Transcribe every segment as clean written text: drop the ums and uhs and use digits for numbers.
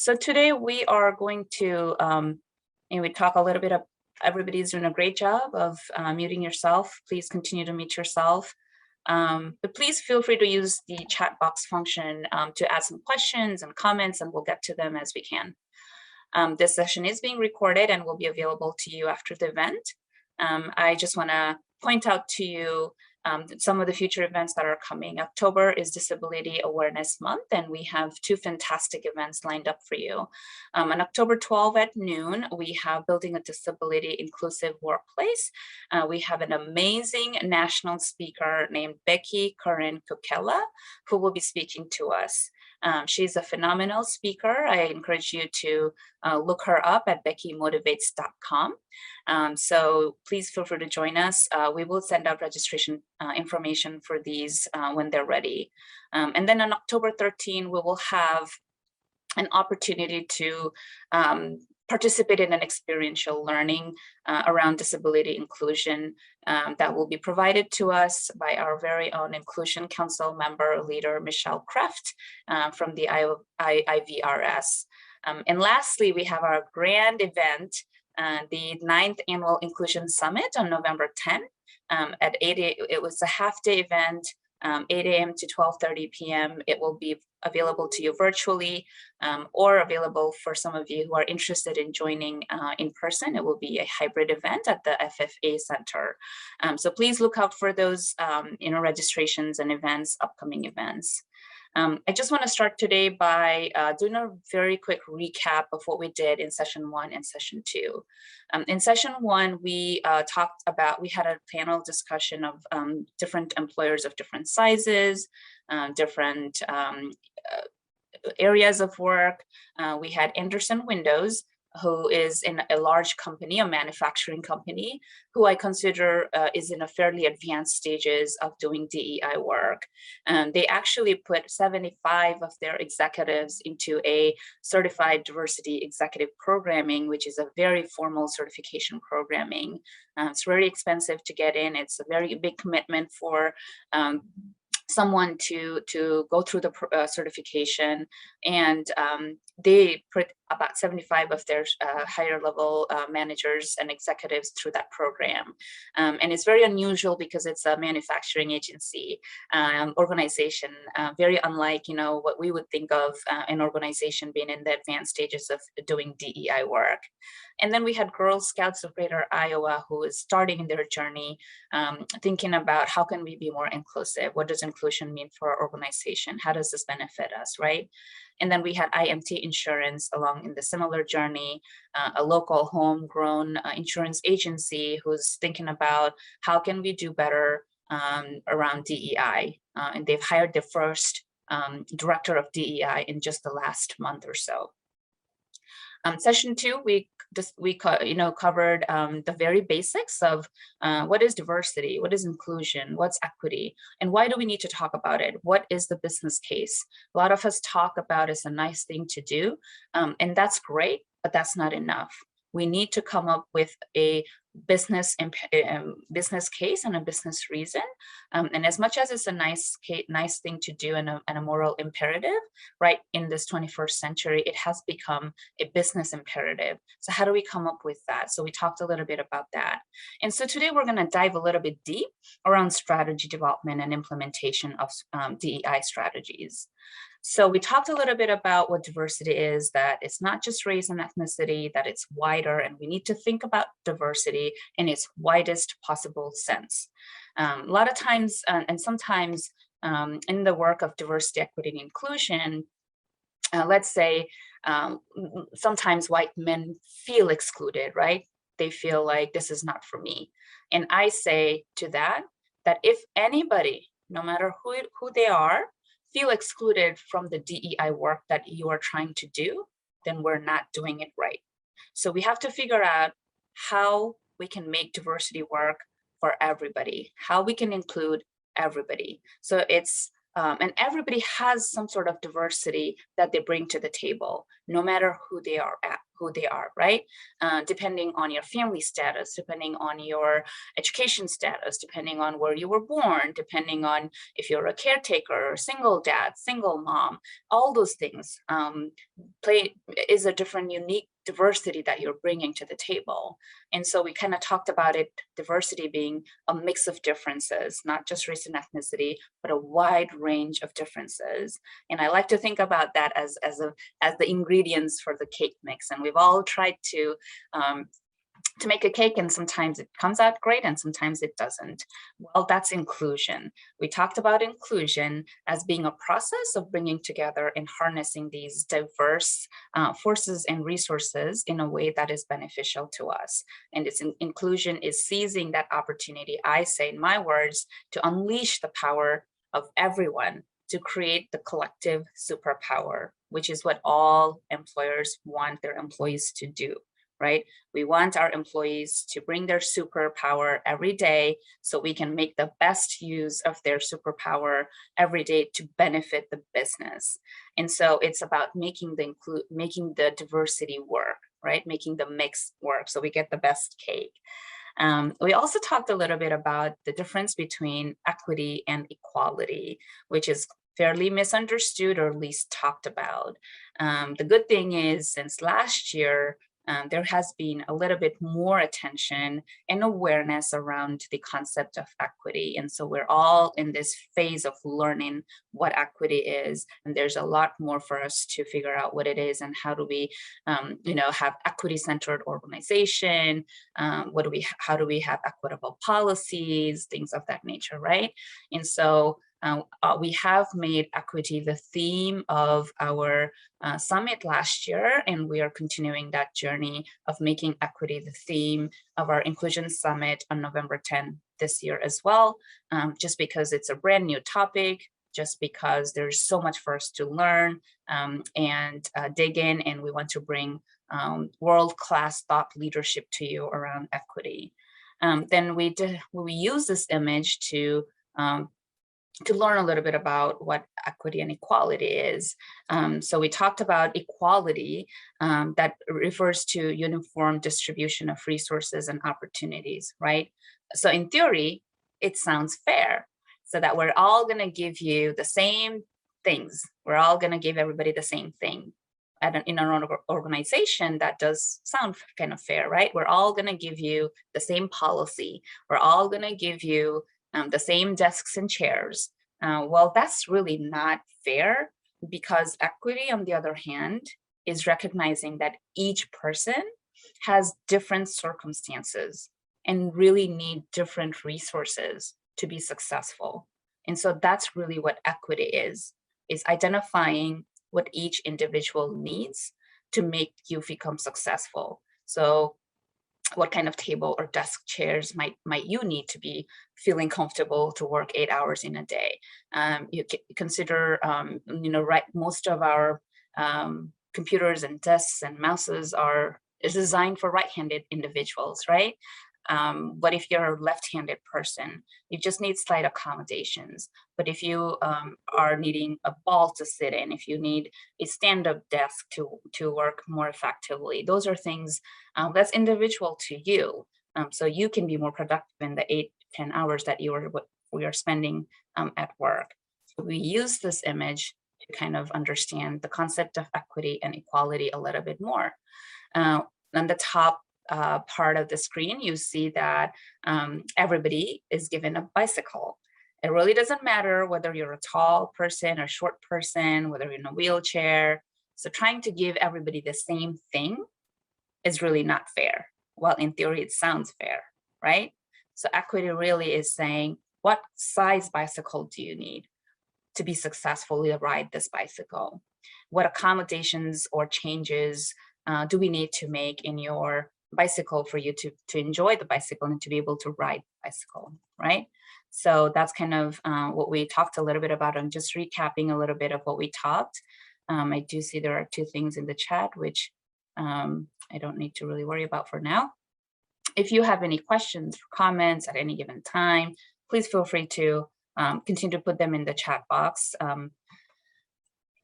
So today we are going to we talk a little bit of everybody's doing a great job of muting yourself. Please continue to mute yourself. But please feel free to use the chat box function to add some questions and comments, and we'll get to them as we can. This session is being recorded and will be available to you after the event. I just want to point out to you some of the future events that are coming. October is Disability Awareness Month, and we have two fantastic events lined up for you. On October 12 at noon, we have Building a Disability Inclusive Workplace. We have an amazing national speaker named Becky Curran Kukela, who will be speaking to us. She's a phenomenal speaker. I encourage you to look her up at beckymotivates.com. So please feel free to join us. We will send out registration information for these when they're ready. And then on October 13, we will have an opportunity to participate in an experiential learning around disability inclusion that will be provided to us by our very own Inclusion Council member leader, Michelle Kreft from the IVRS. And lastly, we have our grand event, the 9th Annual Inclusion Summit on November 10 at 8 a.m. It was a half-day event, 8 a.m. to 12:30 p.m. It will be available to you virtually or available for some of you who are interested in joining in person. It will be a hybrid event at the FFA Center. So please look out for those registrations and events, upcoming events. I just want to start today by doing a very quick recap of what we did in session 1 and session 2. In session 1, we we had a panel discussion of different employers of different sizes, different areas of work. We had Anderson Windows, who is in a large company, a manufacturing company, who I consider is in a fairly advanced stages of doing DEI work. They actually put 75 of their executives into a certified diversity executive programming, which is a very formal certification programming. It's very expensive to get in. It's a very big commitment for someone to go through the certification, and they put about 75 of their higher level managers and executives through that program. And it's very unusual because it's a manufacturing agency organization, very unlike what we would think of an organization being in the advanced stages of doing DEI work. And then we had Girl Scouts of Greater Iowa, who is starting their journey, thinking about how can we be more inclusive? What does inclusion mean for our organization? How does this benefit us, right? And then we had IMT Insurance along in the similar journey, a local homegrown insurance agency who's thinking about how can we do better around DEI. And they've hired their first director of DEI in just the last month or so. Session 2, we covered the very basics of what is diversity, what is inclusion, what's equity, and why do we need to talk about it? What is the business case? A lot of us talk about it's a nice thing to do, and that's great, but that's not enough. We need to come up with a business case and a business reason. And as much as it's a nice thing to do and a moral imperative, right, in this 21st century, it has become a business imperative. So how do we come up with that? So we talked a little bit about that. And so today we're going to dive a little bit deep around strategy development and implementation of DEI strategies. So we talked a little bit about what diversity is, that it's not just race and ethnicity, that it's wider, and we need to think about diversity in its widest possible sense. A lot of times, and sometimes in the work of diversity, equity, and inclusion, let's say sometimes white men feel excluded, right? They feel like this is not for me. And I say to that if anybody, no matter who they are, feel excluded from the DEI work that you are trying to do, then we're not doing it right. So we have to figure out how we can make diversity work for everybody, how we can include everybody. So it's, and everybody has some sort of diversity that they bring to the table, no matter who they are who they are, right? Depending on your family status, depending on your education status, depending on where you were born, depending on if you're a caretaker, single dad, single mom, all those things is a different, unique diversity that you're bringing to the table. And so we kind of talked about it, diversity being a mix of differences, not just race and ethnicity, but a wide range of differences. And I like to think about that as the ingredients for the cake mix. And we've all tried to make a cake, and sometimes it comes out great and sometimes it doesn't. Well, that's inclusion. We talked about inclusion as being a process of bringing together and harnessing these diverse forces and resources in a way that is beneficial to us. And inclusion is seizing that opportunity, I say in my words, to unleash the power of everyone to create the collective superpower, which is what all employers want their employees to do. Right? We want our employees to bring their superpower every day so we can make the best use of their superpower every day to benefit the business. And so it's about making the diversity work, right? Making the mix work so we get the best cake. We also talked a little bit about the difference between equity and equality, which is fairly misunderstood or at least talked about. The good thing is, since last year, there has been a little bit more attention and awareness around the concept of equity. And so we're all in this phase of learning what equity is. And there's a lot more for us to figure out what it is and how do we, have equity-centered organization. How do we have equitable policies, things of that nature, right? And so we have made equity the theme of our summit last year, and we are continuing that journey of making equity the theme of our inclusion summit on November 10th this year as well, just because it's a brand new topic, just because there's so much for us to learn and dig in, and we want to bring world-class thought leadership to you around equity. Then we use this image to learn a little bit about what equity and equality is. So we talked about equality that refers to uniform distribution of resources and opportunities, right? So in theory, it sounds fair, so that we're all gonna give you the same things. We're all gonna give everybody the same thing. In our own organization, that does sound kind of fair, right? We're all gonna give you the same policy. We're all gonna give you the same desks and chairs. Well, that's really not fair, because equity, on the other hand, is recognizing that each person has different circumstances and really need different resources to be successful. And so that's really what equity is identifying what each individual needs to make you become successful. So what kind of table or desk chairs might you need to be feeling comfortable to work 8 hours in a day? You consider, right, most of our computers and desks and mouses is designed for right-handed individuals, right? But if you're a left-handed person, you just need slight accommodations. But if you are needing a ball to sit in, if you need a stand-up desk to work more effectively, those are things that's individual to you. So you can be more productive in the 8-10 hours that we are spending at work. So we use this image to kind of understand the concept of equity and equality a little bit more. On the top part of the screen, you see that everybody is given a bicycle. It really doesn't matter whether you're a tall person or short person, whether you're in a wheelchair. So trying to give everybody the same thing is really not fair. Well, in theory, it sounds fair, right? So equity really is saying, what size bicycle do you need to be successfully ride this bicycle? What accommodations or changes do we need to make in your bicycle for you to enjoy the bicycle and to be able to ride the bicycle, right? So that's kind of what we talked a little bit about. I'm just recapping a little bit of what we talked. I do see there are 2 things in the chat, which I don't need to really worry about for now. If you have any questions or comments at any given time, please feel free to continue to put them in the chat box.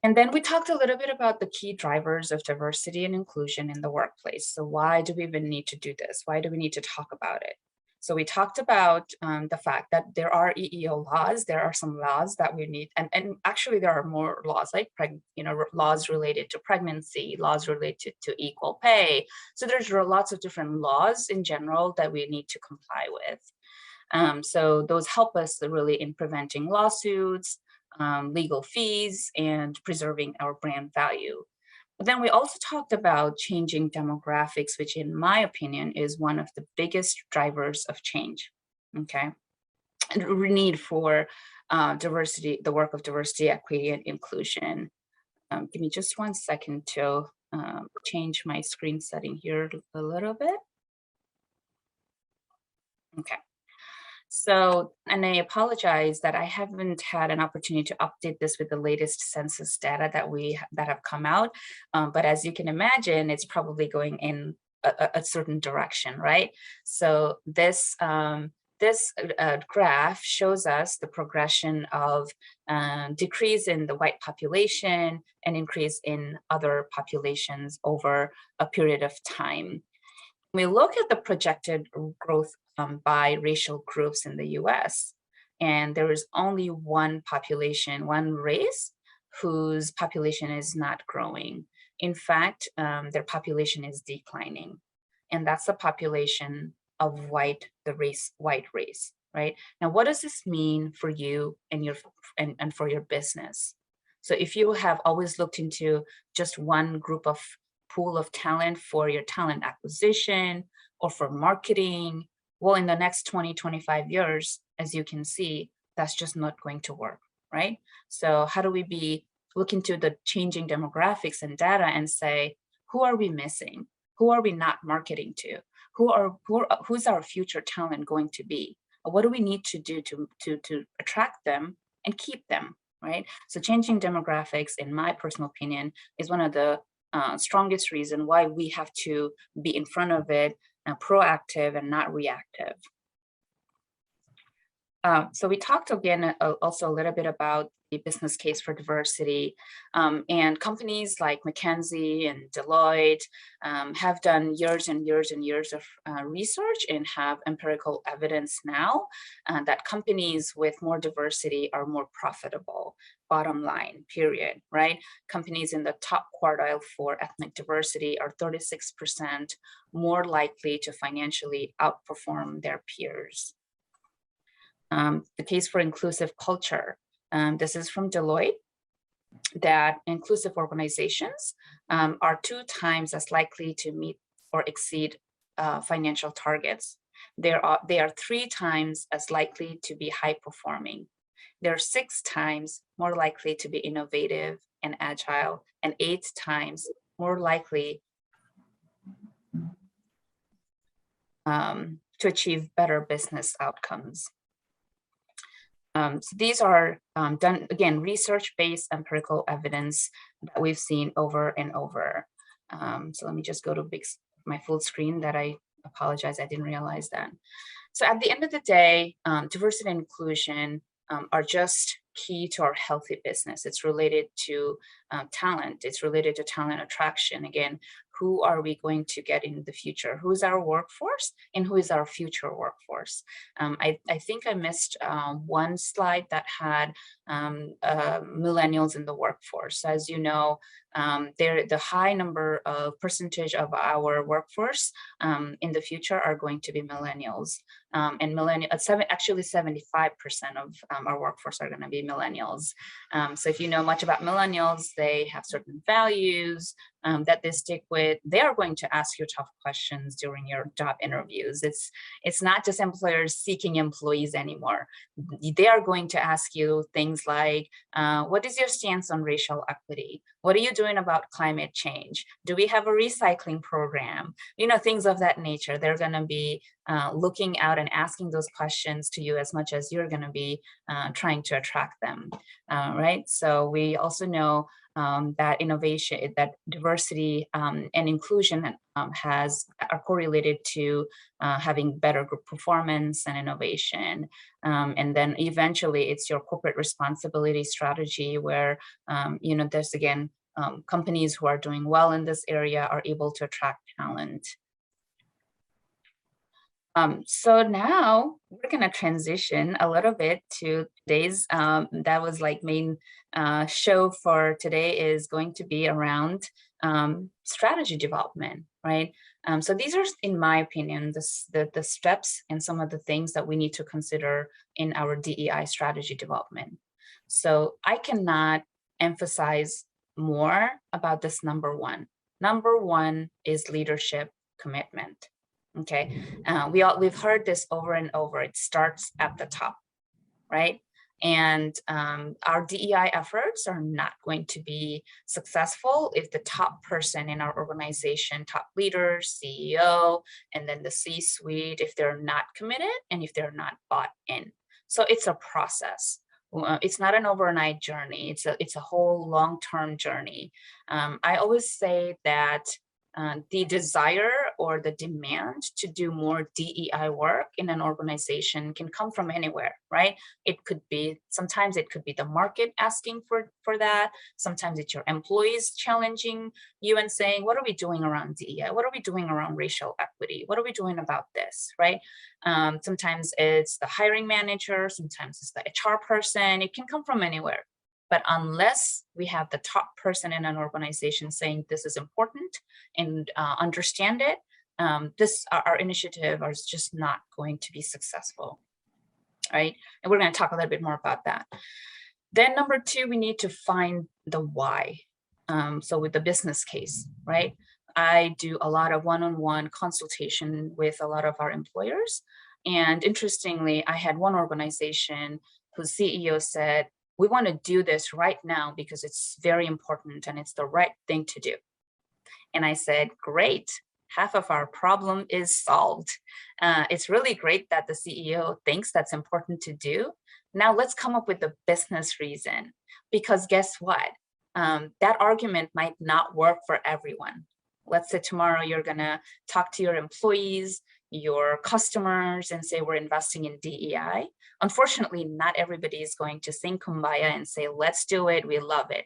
And then we talked a little bit about the key drivers of diversity and inclusion in the workplace. So why do we even need to do this? Why do we need to talk about it? So we talked about the fact that there are EEO laws. There are some laws that we need, and actually there are more laws like laws related to pregnancy, laws related to equal pay. So there's lots of different laws in general that we need to comply with. So those help us really in preventing lawsuits, legal fees, and preserving our brand value. But then we also talked about changing demographics, which in my opinion is one of the biggest drivers of change, okay? And we need for diversity, the work of diversity, equity, and inclusion. Give me just 1 second to change my screen setting here a little bit. Okay. So, and I apologize that I haven't had an opportunity to update this with the latest census data that have come out. But as you can imagine, it's probably going in a certain direction, right? So this graph shows us the progression of decrease in the white population and increase in other populations over a period of time. We look at the projected growth by racial groups in the US, and there is only one population, one race, whose population is not growing. In fact, their population is declining. And that's the population of white race, right? Now, what does this mean for you and and for your business? So if you have always looked into just one group of pool of talent for your talent acquisition or for marketing, well, in the next 20, 25 years, as you can see, that's just not going to work, right? So how do we look into the changing demographics and data and say, who are we missing? Who are we not marketing to? Who's our future talent going to be? What do we need to do to attract them and keep them, right? So changing demographics, in my personal opinion, is one of the strongest reason why we have to be in front of it, proactive and not reactive. So we talked again also a little bit about the business case for diversity, and companies like McKinsey and Deloitte have done years and years and years of research and have empirical evidence now that companies with more diversity are more profitable, bottom line, period, right? Companies in the top quartile for ethnic diversity are 36% more likely to financially outperform their peers. The case for inclusive culture. This is from Deloitte, that inclusive organizations are 2 times as likely to meet or exceed financial targets. They are 3 times as likely to be high performing. They're 6 times more likely to be innovative and agile, and 8 times more likely to achieve better business outcomes. So these are done, again, research-based empirical evidence that we've seen over and over. So let me just go to my full screen. That I apologize, I didn't realize that. So at the end of the day, diversity and inclusion are just key to our healthy business. It's related to talent. It's related to talent attraction. Again, who are we going to get in the future? Who is our workforce and who is our future workforce? I think I missed one slide that had millennials in the workforce. So as you know, the high number of percentage of our workforce in the future are going to be millennials. And actually 75% of our workforce are going to be millennials. So if you know much about millennials, they have certain values that they stick with. They are going to ask you tough questions during your job interviews. It's not just employers seeking employees anymore. They are going to ask you things like, what is your stance on racial equity? What are you doing about climate change? Do we have a recycling program? You know, things of that nature. They're going to be looking out and asking those questions to you as much as you're going to be trying to attract them, right? So we also know that innovation, that diversity and inclusion are correlated to having better group performance and innovation. And then eventually it's your corporate responsibility strategy where, there's again, companies who are doing well in this area are able to attract talent. So now we're going to transition a little bit to today's, that was like main show for today is going to be around strategy development, right? So these are, in my opinion, the steps and some of the things that we need to consider in our DEI strategy development. So I cannot emphasize more about this number one. Number one is leadership commitment. Okay, we've heard this over and over. It starts at the top, right? And our DEI efforts are not going to be successful if the top person in our organization, top leaders, CEO, and then the C-suite, if they're not committed and if they're not bought in. So it's a process. It's not an overnight journey. It's a whole long-term journey. I always say that the desire or the demand to do more DEI work in an organization can come from anywhere, right? It could be, sometimes it could be the market asking for that. Sometimes it's your employees challenging you and saying, what are we doing around DEI? What are we doing around racial equity? What are we doing about this, right? Sometimes it's the hiring manager, sometimes it's the HR person. It can come from anywhere. But unless we have the top person in an organization saying this is important and understand it, our initiative is just not going to be successful, right? And we're going to talk a little bit more about that. Then number two, we need to find the why. So with the business case, right? I do a lot of one-on-one consultation with a lot of our employers. And interestingly, I had one organization whose CEO said, we want to do this right now because it's very important and it's the right thing to do. And I said, great, half of our problem is solved. It's really great that the CEO thinks that's important to do. Now let's come up with the business reason, because guess what? That argument might not work for everyone. Let's say tomorrow you're gonna talk to your employees, your customers, and say we're investing in DEI. Unfortunately, not everybody is going to sing kumbaya and say, let's do it, we love it.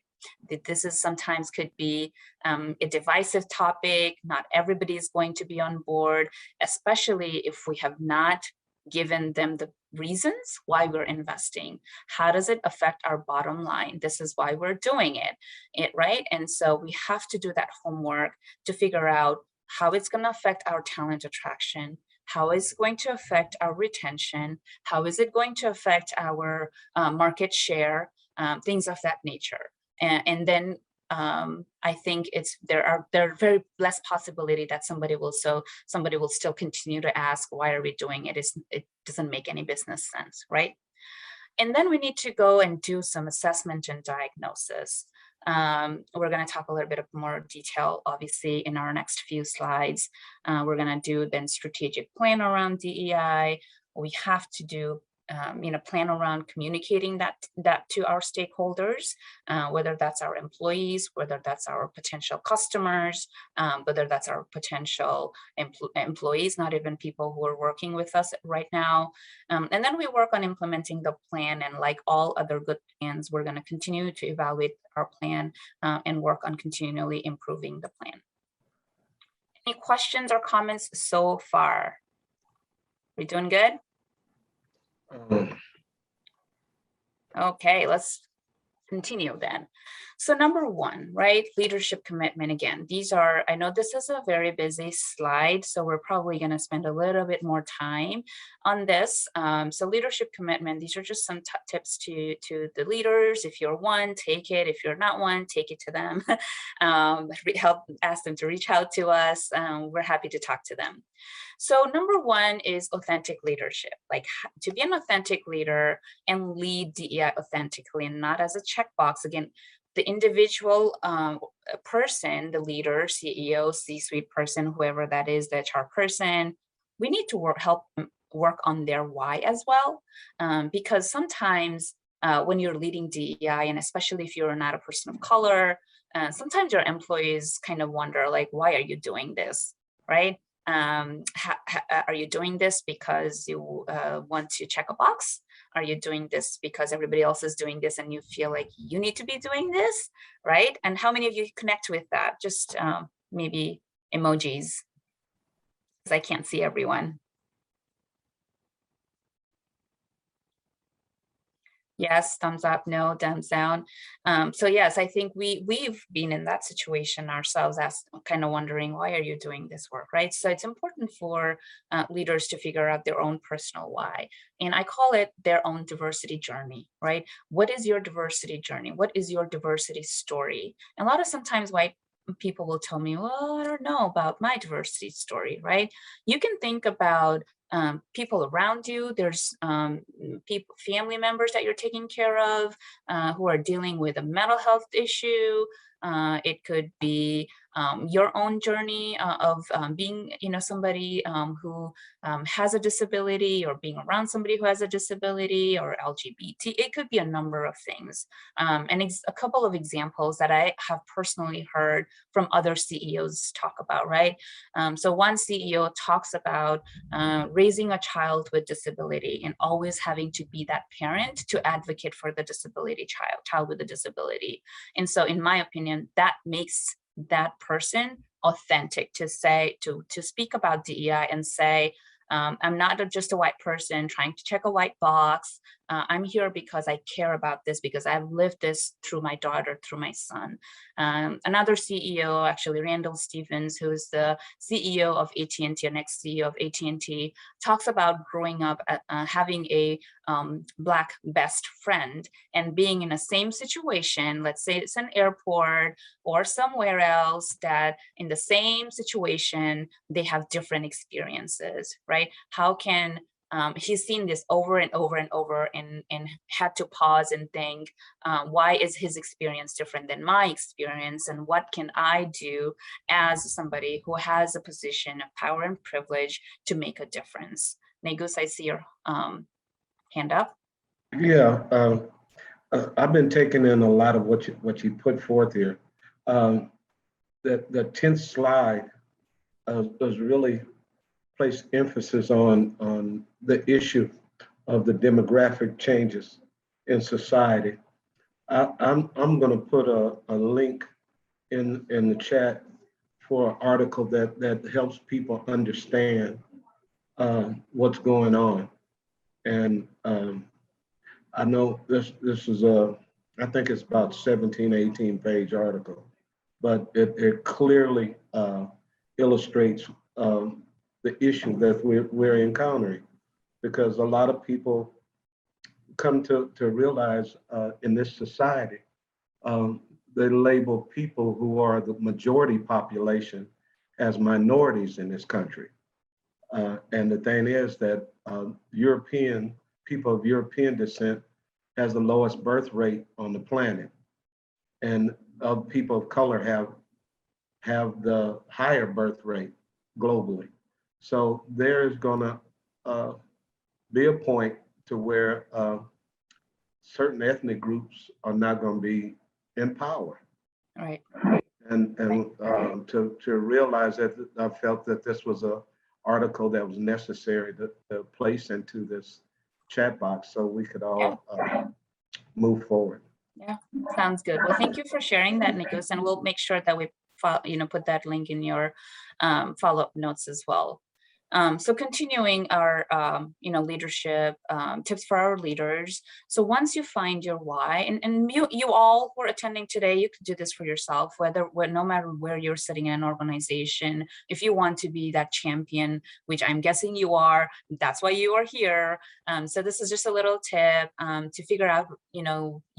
This is sometimes could be a divisive topic. Not everybody is going to be on board, especially if we have not given them the reasons why we're investing. How does it affect our bottom line? This is why we're doing it, right? And so we have to do that homework to figure out how it's going to affect our talent attraction, how is it going to affect our retention, how is it going to affect our market share, things of that nature. And then I think there are very less possibility that somebody will still continue to ask, why are we doing it? It doesn't make any business sense, right? And then we need to go and do some assessment and diagnosis. We're going to talk a little bit of more detail, obviously, in our next few slides. We're going to do then strategic plan around DEI. We have to do plan around communicating that to our stakeholders, whether that's our employees, whether that's our potential customers, whether that's our potential employees, not even people who are working with us right now. And then we work on implementing the plan, and like all other good plans, we're going to continue to evaluate our plan and work on continually improving the plan. Any questions or comments so far? We doing good? Okay, let's continue then. So number one, right, leadership commitment. Again, I know this is a very busy slide, so we're probably going to spend a little bit more time on this. So leadership commitment, these are just some tips to the leaders. If you're one, take it. If you're not one, take it to them. Ask them to reach out to us. We're happy to talk to them. So number one is authentic leadership, like to be an authentic leader and lead DEI authentically and not as a checkbox. Again, the individual person, the leader, CEO, C-suite person, whoever that is, the HR person, we need to help them work on their why as well, because sometimes when you're leading DEI, and especially if you're not a person of color, sometimes your employees kind of wonder, like, why are you doing this, right? Are you doing this because you want to check a box? Are you doing this because everybody else is doing this and you feel like you need to be doing this, right? And how many of you connect with that? Just maybe emojis, because I can't see everyone. Yes, thumbs up, no, thumbs down. So yes, I think we've been in that situation ourselves, as kind of wondering, why are you doing this work, right? So it's important for leaders to figure out their own personal why. And I call it their own diversity journey, right? What is your diversity journey? What is your diversity story? And a lot of sometimes white people will tell me, well, I don't know about my diversity story, right? You can think about people around you. There's people, family members that you're taking care of who are dealing with a mental health issue. It could be your own journey of being, somebody who has a disability, or being around somebody who has a disability, or LGBT. It could be a number of things. And a couple of examples that I have personally heard from other CEOs talk about, right? So one CEO talks about raising a child with disability and always having to be that parent to advocate for the disability child with a disability. And so in my opinion, that makes that person authentic to say, to speak about DEI and say, I'm not just a white person trying to check a white box. I'm here because I care about this, because I've lived this through my daughter, through my son. Another CEO, actually Randall Stevens, who is the CEO of AT&T, an ex-CEO of AT&T, talks about growing up having a Black best friend and being in the same situation. Let's say it's an airport or somewhere else, that in the same situation, they have different experiences, right? How can he's seen this over and over and over, and had to pause and think, why is his experience different than my experience, and what can I do as somebody who has a position of power and privilege to make a difference? Negus, I see your hand up. Yeah, I've been taking in a lot of what you put forth here. The 10th slide was really placed emphasis on the issue of the demographic changes in society. I'm going to put a link in the chat for an article that helps people understand what's going on. And I know this is I think it's about 17, 18 page article, but it clearly illustrates the issue that we're encountering, because a lot of people come to realize in this society, they label people who are the majority population as minorities in this country. And the thing is that people of European descent has the lowest birth rate on the planet, and people of color have the higher birth rate globally. So there's gonna be a point to where certain ethnic groups are not going to be in power. Right. And to realize that, I felt that this was a article that was necessary to place into this chat box so we could all move forward. Yeah, sounds good. Well, thank you for sharing that, Nikos, and we'll make sure that we put that link in your follow-up notes as well. So continuing our, leadership tips for our leaders. So once you find your why, and you all who are attending today, you could do this for yourself, no matter where you're sitting in an organization. If you want to be that champion, which I'm guessing you are, that's why you are here. So this is just a little tip to figure out,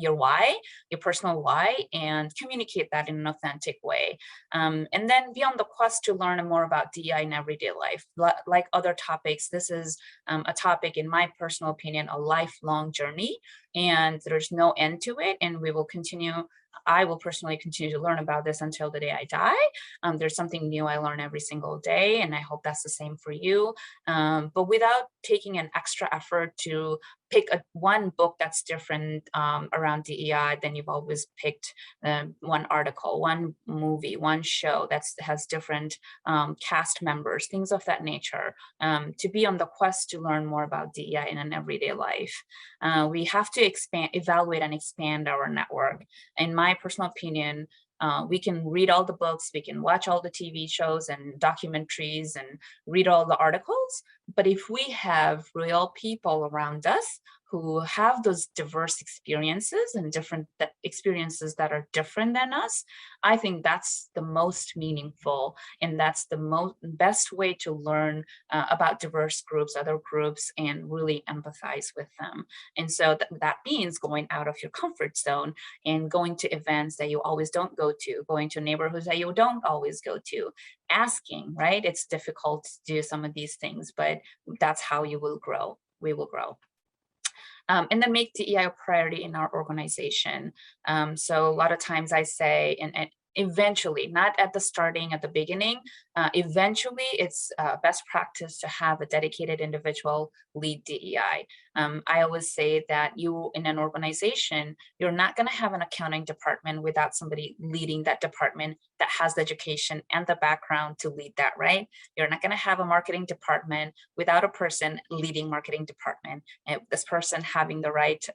your why, your personal why, and communicate that in an authentic way. And then be on the quest to learn more about DEI in everyday life. Like other topics, this is a topic, in my personal opinion, a lifelong journey, and there's no end to it. And we will continue I will personally continue to learn about this until the day I die. There's something new I learn every single day, and I hope that's the same for you. But without taking an extra effort to pick one book that's different around DEI, then you've always picked one article, one movie, one show that has different cast members, things of that nature, to be on the quest to learn more about DEI in an everyday life. We have to evaluate and expand our network. In my personal opinion, we can read all the books, we can watch all the TV shows and documentaries and read all the articles, but if we have real people around us who have those diverse experiences and different experiences that are different than us, I think that's the most meaningful, and that's the best way to learn about diverse groups, other groups, and really empathize with them. And so that means going out of your comfort zone and going to events that you always don't go to, going to neighborhoods that you don't always go to, asking, right? It's difficult to do some of these things, but that's how you will grow. We will grow. And then make DEI a priority in our organization. So a lot of times I say, and eventually, not at the starting, at the beginning, eventually it's best practice to have a dedicated individual lead DEI. I always say that you, in an organization, you're not going to have an accounting department without somebody leading that department that has the education and the background to lead that, right? You're not going to have a marketing department without a person leading marketing department, and this person having the right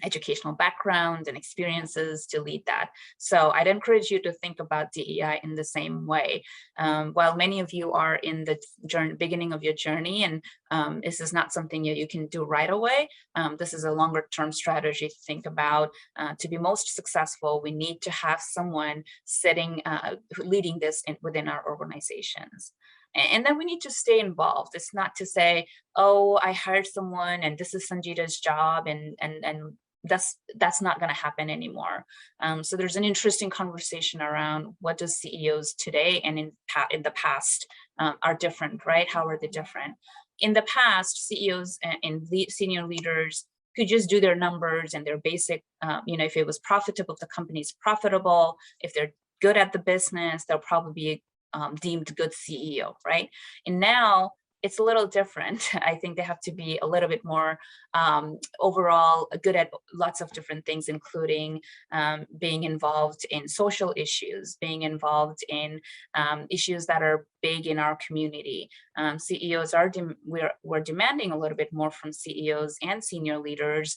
educational background and experiences to lead that. So I'd encourage you to think about DEI in the same way. While many of you are in the beginning of your journey, and this is not something you can do right away, this is a longer term strategy to think about. To be most successful, we need to have someone leading this within our organizations. And then we need to stay involved. It's not to say, oh, I hired someone and this is Sanjita's job, and that's not going to happen anymore. So there's an interesting conversation around what does CEOs today and in the past are different, right? How are they different? In the past, CEOs and senior leaders could just do their numbers and their basic, if it was profitable, if the company's profitable, if they're good at the business, they'll probably be deemed good CEO, right? And now it's a little different. I think they have to be a little bit more overall good at lots of different things, including being involved in social issues, being involved in issues that are big in our community. CEOs we're demanding a little bit more from CEOs and senior leaders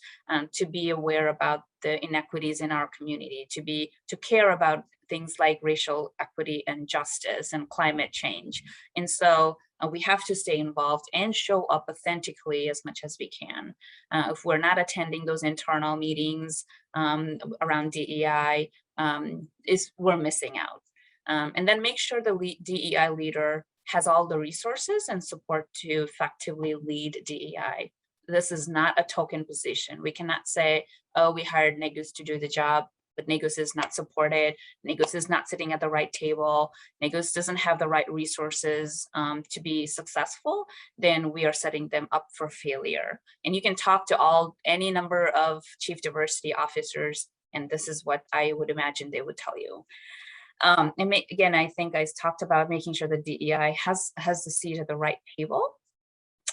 to be aware about the inequities in our community, to care about things like racial equity and justice and climate change. And so we have to stay involved and show up authentically as much as we can. If we're not attending those internal meetings around DEI, we're missing out. And then make sure the DEI leader has all the resources and support to effectively lead DEI. This is not a token position. We cannot say, oh, we hired Negus to do the job, but Negus is not supported. Negus is not sitting at the right table. Negus doesn't have the right resources to be successful. Then we are setting them up for failure. And you can talk to any number of chief diversity officers, and this is what I would imagine they would tell you. Again, I think I talked about making sure the DEI has the seat at the right table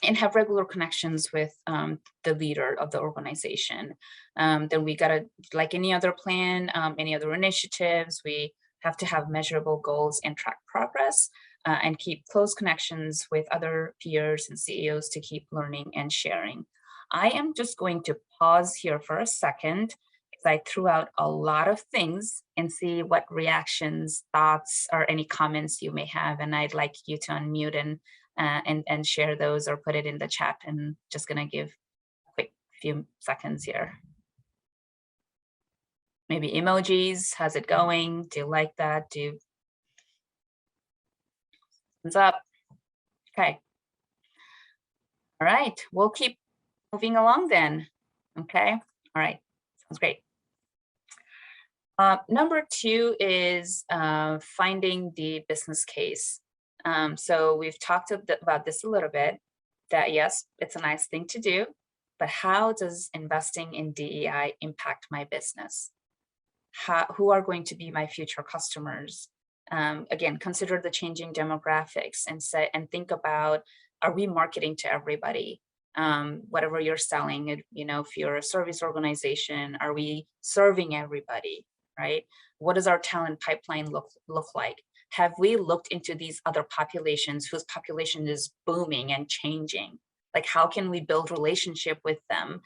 and have regular connections with the leader of the organization. Then we gotta, like any other plan, any other initiatives, we have to have measurable goals and track progress and keep close connections with other peers and CEOs to keep learning and sharing. I am just going to pause here for a second because I threw out a lot of things and see what reactions, thoughts, or any comments you may have. And I'd like you to unmute and share those or put it in the chat. And just gonna give a quick few seconds here. Maybe emojis, how's it going? Do you like that? Thumbs up. Okay. All right, we'll keep moving along then. Okay, all right, sounds great. Number 2 is finding the business case. So we've talked about this a little bit, that yes, it's a nice thing to do, but how does investing in DEI impact my business? who are going to be my future customers? Again, consider the changing demographics and think about, are we marketing to everybody? Whatever you're selling, if you're a service organization, are we serving everybody, right? What does our talent pipeline look like? Have we looked into these other populations whose population is booming and changing? Like, how can we build relationship with them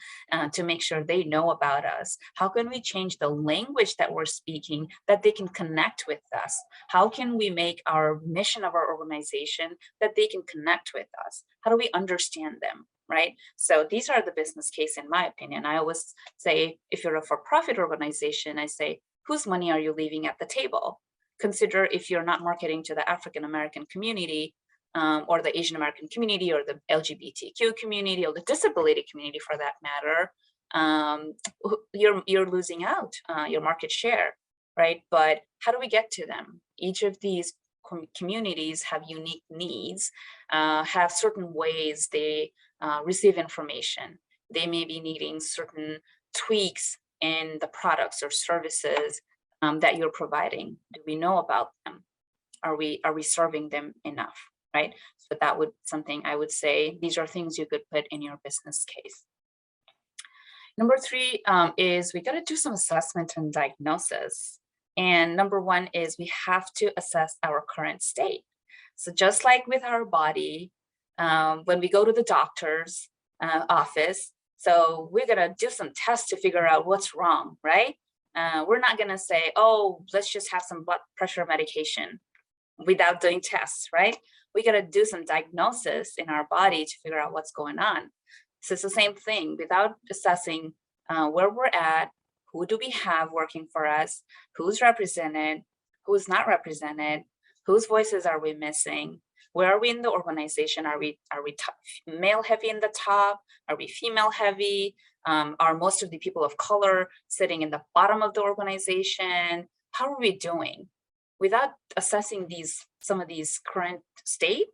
to make sure they know about us? How can we change the language that we're speaking that they can connect with us? How can we make our mission of our organization that they can connect with us? How do we understand them, right? So these are the business case, in my opinion. I always say, if you're a for-profit organization, I say, whose money are you leaving at the table? Consider if you're not marketing to the African-American community, or the Asian American community, or the LGBTQ community, or the disability community for that matter, you're losing out your market share, right? But how do we get to them? Each of these communities have unique needs, have certain ways they receive information. They may be needing certain tweaks in the products or services that you're providing. Do we know about them? Are we serving them enough? Right? So that would something I would say, these are things you could put in your business case. Number three is we got to do some assessment and diagnosis. And number one is we have to assess our current state. So just like with our body, when we go to the doctor's office, so we're going to do some tests to figure out what's wrong, right? We're not going to say, oh, let's just have some blood pressure medication without doing tests, right? We got to do some diagnosis in our body to figure out what's going on. So it's the same thing. Without assessing where we're at, who do we have working for us, who's represented, who's not represented, whose voices are we missing, where are we in the organization? Are we male heavy in the top? Are we female heavy? Are most of the people of color sitting in the bottom of the organization? How are we doing? Without assessing some of these current state,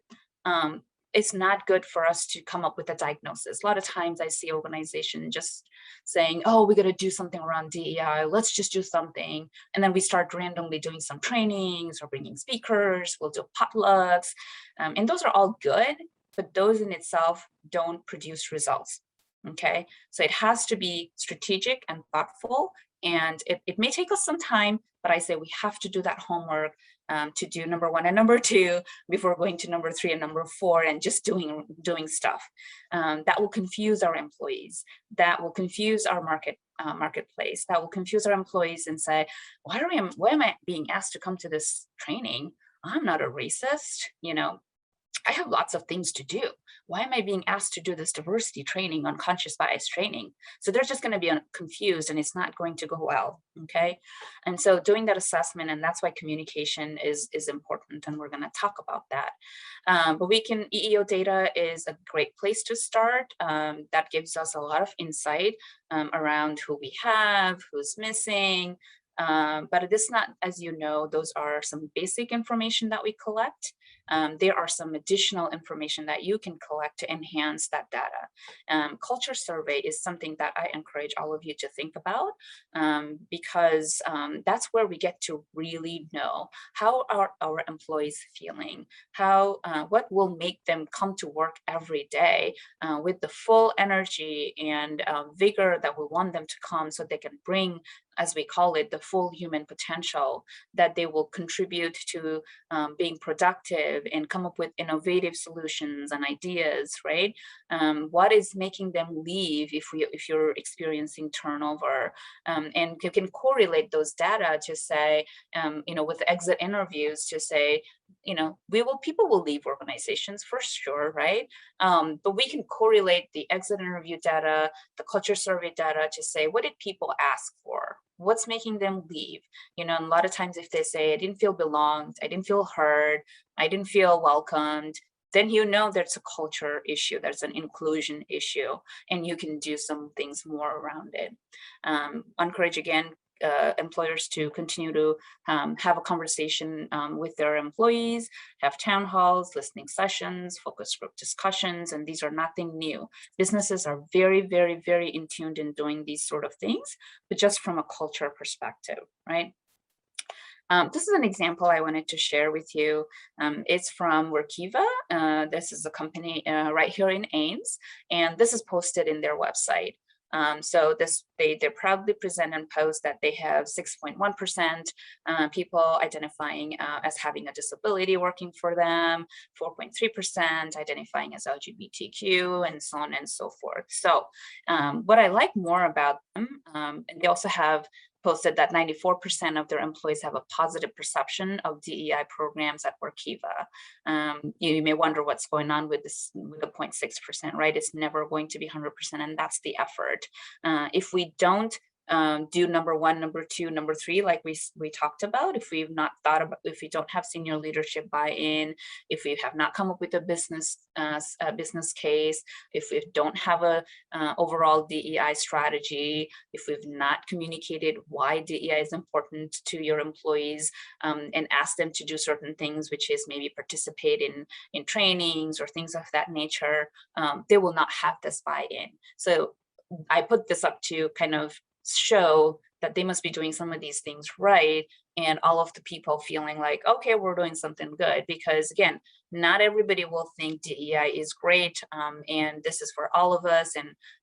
it's not good for us to come up with a diagnosis. A lot of times I see organizations just saying, oh, we got to do something around DEI. Let's just do something. And then we start randomly doing some trainings or bringing speakers. We'll do potlucks. And those are all good, but those in itself don't produce results. Okay, so it has to be strategic and thoughtful. And it may take us some time, but I say we have to do that homework to do number one and number two before going to number three and number four and just doing stuff. That will confuse our employees. That will confuse our marketplace. That will confuse our employees and say, why am I being asked to come to this training? I'm not a racist, I have lots of things to do. Why am I being asked to do this diversity training, unconscious bias training? So they're just going to be confused and it's not going to go well, okay? And so doing that assessment, and that's why communication is important, and we're going to talk about that. But EEO data is a great place to start. That gives us a lot of insight around who we have, who's missing, but it is not, as you know, those are some basic information that we collect. There are some additional information that you can collect to enhance that data. Culture survey is something that I encourage all of you to think about, because that's where we get to really know how are our employees feeling, what will make them come to work every day with the full energy and vigor that we want them to come, so they can bring, as we call it, the full human potential, that they will contribute to being productive and come up with innovative solutions and ideas, right? What is making them leave if you're experiencing turnover? And you can correlate those data to say, with exit interviews to say, people will leave organizations for sure, right? But we can correlate the exit interview data, the culture survey data to say, what did people ask for? What's making them leave? A lot of times if they say, I didn't feel belonged, I didn't feel heard, I didn't feel welcomed, then there's a culture issue, there's an inclusion issue, and you can do some things more around it. Encourage, again, employers to continue to have a conversation with their employees, have town halls, listening sessions, focus group discussions, and these are nothing new. Businesses are very, very, very in tuned in doing these sort of things, but just from a culture perspective, right? This is an example I wanted to share with you. It's from Workiva. This is a company right here in Ames, and this is posted in their website. So they proudly present and post that they have 6.1% people identifying as having a disability working for them, 4.3% identifying as LGBTQ, and so on and so forth. So what I like more about them, and they also have posted that 94% of their employees have a positive perception of DEI programs at Workiva. You may wonder what's going on with this, with the 0.6%, right? It's never going to be 100%, and that's the effort. If we don't do number one, number two, number three, like we talked about, if we've not thought about, if we don't have senior leadership buy-in, if we have not come up with a business case, if we don't have a overall DEI strategy, if we've not communicated why DEI is important to your employees, and asked them to do certain things, which is maybe participate in trainings or things of that nature, they will not have this buy-in. So I put this up to kind of show that they must be doing some of these things right, and all of the people feeling like, okay, we're doing something good, because again, not everybody will think DEI is great, and this is for all of us,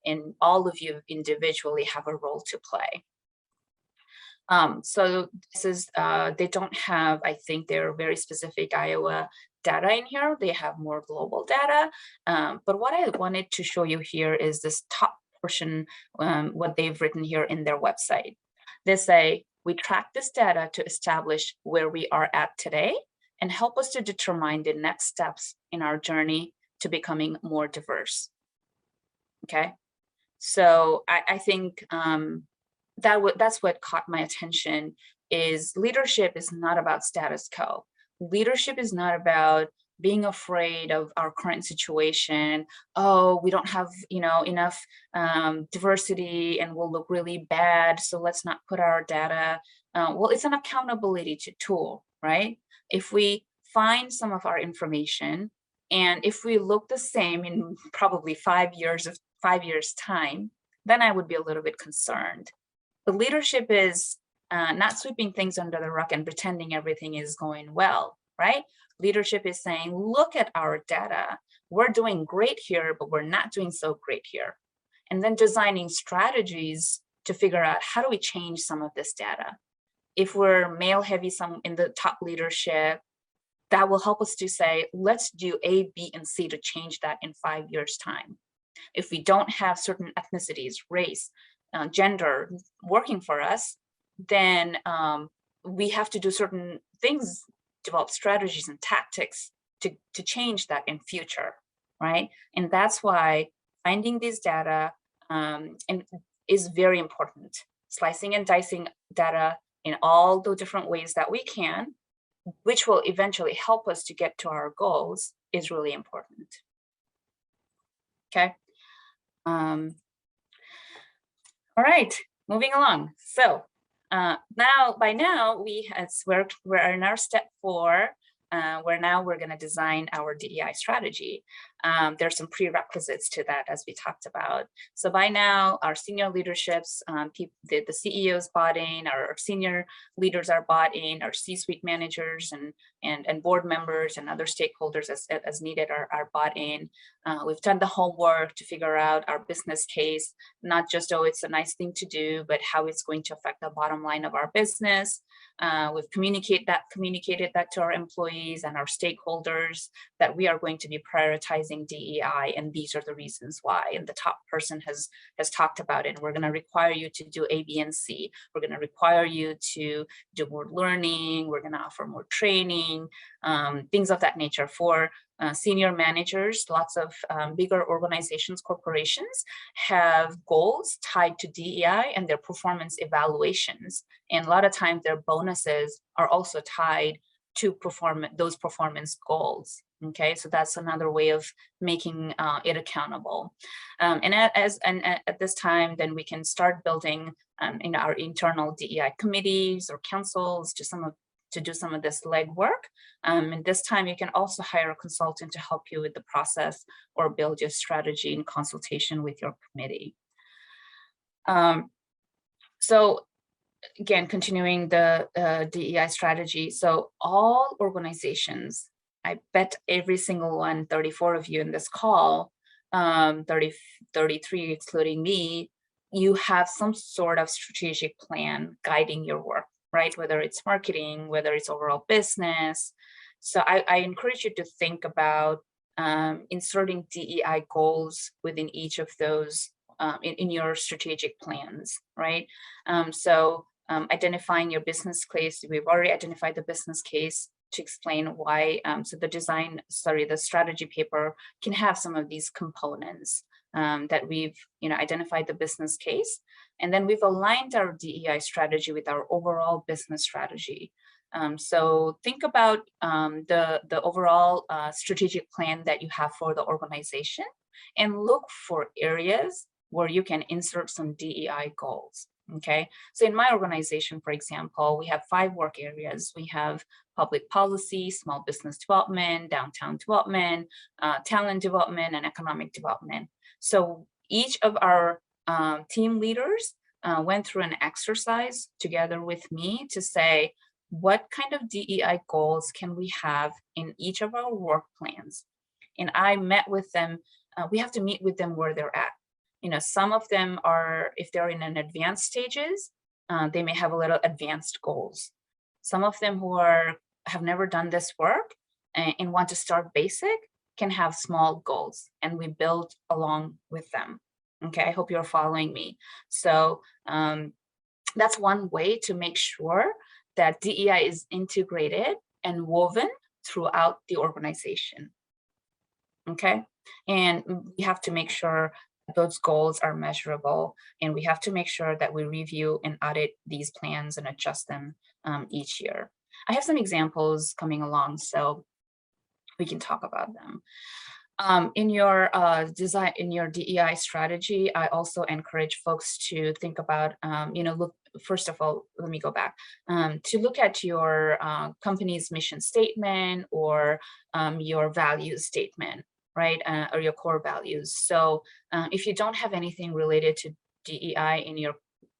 and all of you individually have a role to play. So this is, they don't have, I think they're very specific Iowa data in here. They have more global data. But what I wanted to show you here is this top portion, what they've written here in their website. They say, we track this data to establish where we are at today and help us to determine the next steps in our journey to becoming more diverse. Okay, so I think that's what caught my attention, is leadership is not about status quo. Leadership is not about being afraid of our current situation. Oh, we don't have, you know, enough diversity and we'll look really bad, so let's not put our data. Well, it's an accountability tool, right? If we find some of our information, and if we look the same in probably 5 years time, then I would be a little bit concerned. But leadership is not sweeping things under the rug and pretending everything is going well, right? Leadership is saying, look at our data. We're doing great here, but we're not doing so great here. And then designing strategies to figure out, how do we change some of this data? If we're male heavy some in the top leadership, that will help us to say, let's do A, B, and C to change that in 5 years' time. If we don't have certain ethnicities, race, gender working for us, then we have to do certain things, develop strategies and tactics to change that in future, right? And that's why finding these data is very important. Slicing and dicing data in all the different ways that we can, which will eventually help us to get to our goals, is really important. Okay. All right, moving along. So by now we're in our step 4, where we're going to design our DEI strategy. There's some prerequisites to that, as we talked about. So by now, our senior leaderships, the CEOs bought in, our senior leaders are bought in, our C-suite managers and board members and other stakeholders as needed are bought in. We've done the homework to figure out our business case, not just, oh, it's a nice thing to do, but how it's going to affect the bottom line of our business. We've communicated that to our employees and our stakeholders, that we are going to be prioritizing DEI, and these are the reasons why. And the top person has talked about it. We're going to require you to do A, B, and C. We're going to require you to do more learning. We're going to offer more training, things of that nature. For senior managers, lots of bigger organizations, corporations have goals tied to DEI and their performance evaluations. And a lot of times their bonuses are also tied to those performance goals. Okay, so that's another way of making it accountable. And at this time, then we can start building in our internal DEI committees or councils to do some of this legwork. And this time, you can also hire a consultant to help you with the process or build your strategy in consultation with your committee. So again, continuing the DEI strategy. So all organizations, I bet every single one, 34 of you in this call, 33 excluding me, you have some sort of strategic plan guiding your work, right? Whether it's marketing, whether it's overall business. So I encourage you to think about inserting DEI goals within each of those in your strategic plans, right? Identifying your business case, we've already identified the business case to explain why. So the strategy paper can have some of these components that we've identified the business case, and then we've aligned our DEI strategy with our overall business strategy. So think about the overall strategic plan that you have for the organization, and look for areas where you can insert some DEI goals. Okay, so in my organization, for example, we have 5 work areas. We have public policy, small business development, downtown development, talent development, and economic development. So each of our team leaders went through an exercise together with me to say, what kind of DEI goals can we have in each of our work plans? And I met with them. We have to meet with them where they're at. Some of them are, if they're in an advanced stages, they may have a little advanced goals. Some of them who have never done this work and want to start basic can have small goals, and we build along with them. Okay, I hope you're following me. So that's one way to make sure that DEI is integrated and woven throughout the organization. Okay, and we have to make sure those goals are measurable, and we have to make sure that we review and audit these plans and adjust them each year. I have some examples coming along, so we can talk about them. In your DEI strategy, I also encourage folks to think about, first of all, let me go back, to look at your company's mission statement or your value statement, right? Or your core values. So if you don't have anything related to DEI in your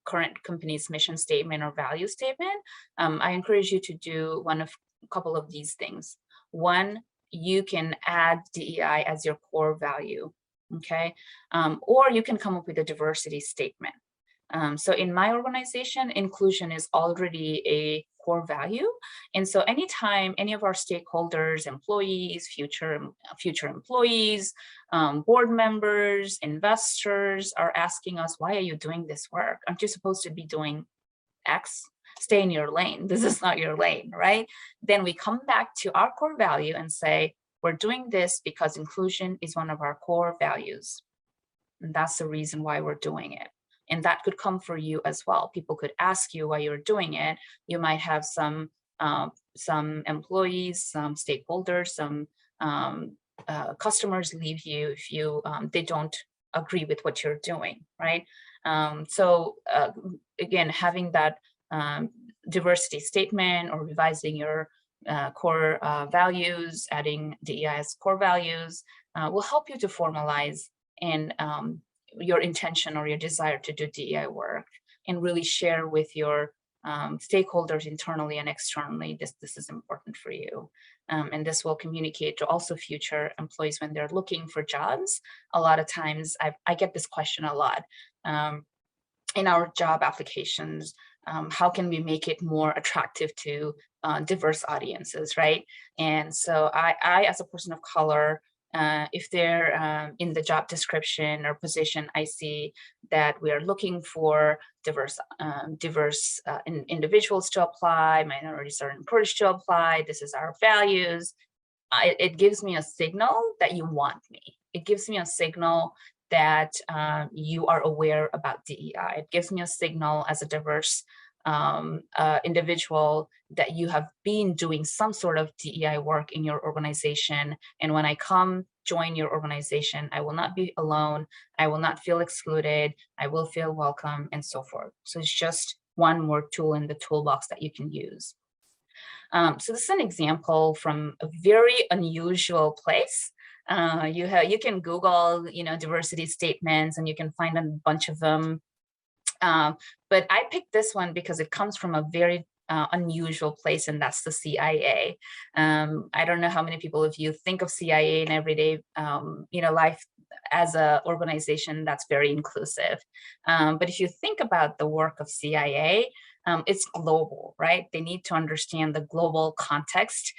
current company's mission statement or value statement, I encourage you to do a couple of these things. One, you can add DEI as your core value, okay? Or you can come up with a diversity statement. So in my organization, inclusion is already a core value. And so anytime any of our stakeholders, employees, future employees, board members, investors are asking us, why are you doing this work? Aren't you supposed to be doing X? Stay in your lane. This is not your lane, right? Then we come back to our core value and say, we're doing this because inclusion is one of our core values. And that's the reason why we're doing it. And that could come for you as well. People could ask you why you're doing it. You might have some employees, some stakeholders, some customers leave you if they don't agree with what you're doing, right? Again, having that diversity statement or revising your core values, adding DEI as core values will help you to formalize and your intention or your desire to do DEI work, and really share with your stakeholders internally and externally, this is important for you. And this will communicate to also future employees when they're looking for jobs. A lot of times, I get this question a lot in our job applications. How can we make it more attractive to diverse audiences, right? And so I as a person of color, if they're in the job description or position, I see that we are looking for diverse individuals to apply, minorities are encouraged to apply, this is our values. It gives me a signal that you want me. It gives me a signal that you are aware about DEI. It gives me a signal as a diverse individual that you have been doing some sort of DEI work in your organization. And when I come join your organization, I will not be alone. I will not feel excluded. I will feel welcome, and so forth. So it's just one more tool in the toolbox that you can use. So this is an example from a very unusual place. You can Google, diversity statements, and you can find a bunch of them. But I picked this one because it comes from a very unusual place, and that's the CIA. I don't know how many people of you think of CIA in everyday, life as an organization that's very inclusive. But if you think about the work of CIA, it's global, right? They need to understand the global context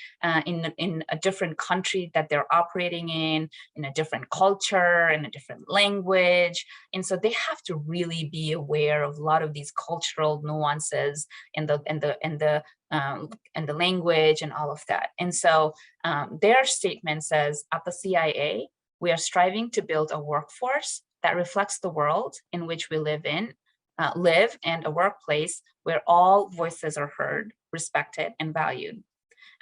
in a different country that they're operating in a different culture, in a different language. And so they have to really be aware of a lot of these cultural nuances and the language and all of that. And so their statement says, at the CIA, we are striving to build a workforce that reflects the world in which we live and a workplace where all voices are heard, respected, and valued.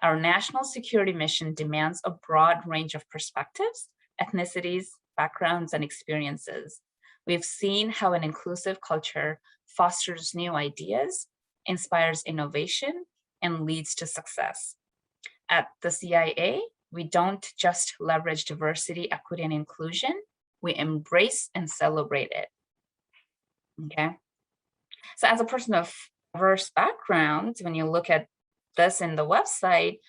Our national security mission demands a broad range of perspectives, ethnicities, backgrounds, and experiences. We've seen how an inclusive culture fosters new ideas, inspires innovation, and leads to success. At the CIA, we don't just leverage diversity, equity, and inclusion, we embrace and celebrate it. Okay. So as a person of diverse background, when you look at this in the website,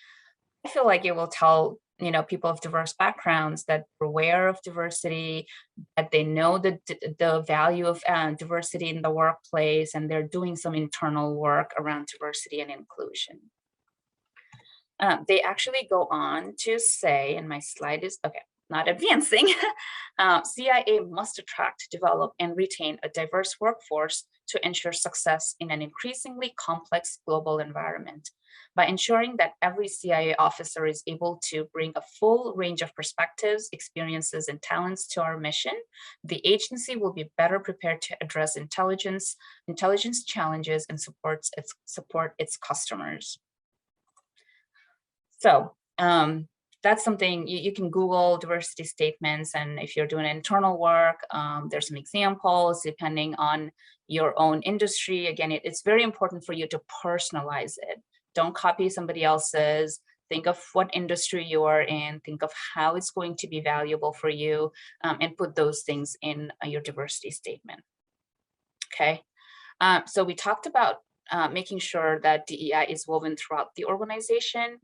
I feel like it will tell people of diverse backgrounds that they're aware of diversity, that they know the value of diversity in the workplace, and they're doing some internal work around diversity and inclusion. They actually go on to say, and my slide is, okay, not advancing, CIA must attract, develop, and retain a diverse workforce to ensure success in an increasingly complex global environment. By ensuring that every CIA officer is able to bring a full range of perspectives, experiences, and talents to our mission, the agency will be better prepared to address intelligence challenges and support its customers. So that's something you can Google diversity statements, and if you're doing internal work, there's some examples depending on your own industry. Again, it's very important for you to personalize it. Don't copy somebody else's. Think of what industry you are in, think of how it's going to be valuable for you, and put those things in your diversity statement. Okay, so we talked about making sure that DEI is woven throughout the organization.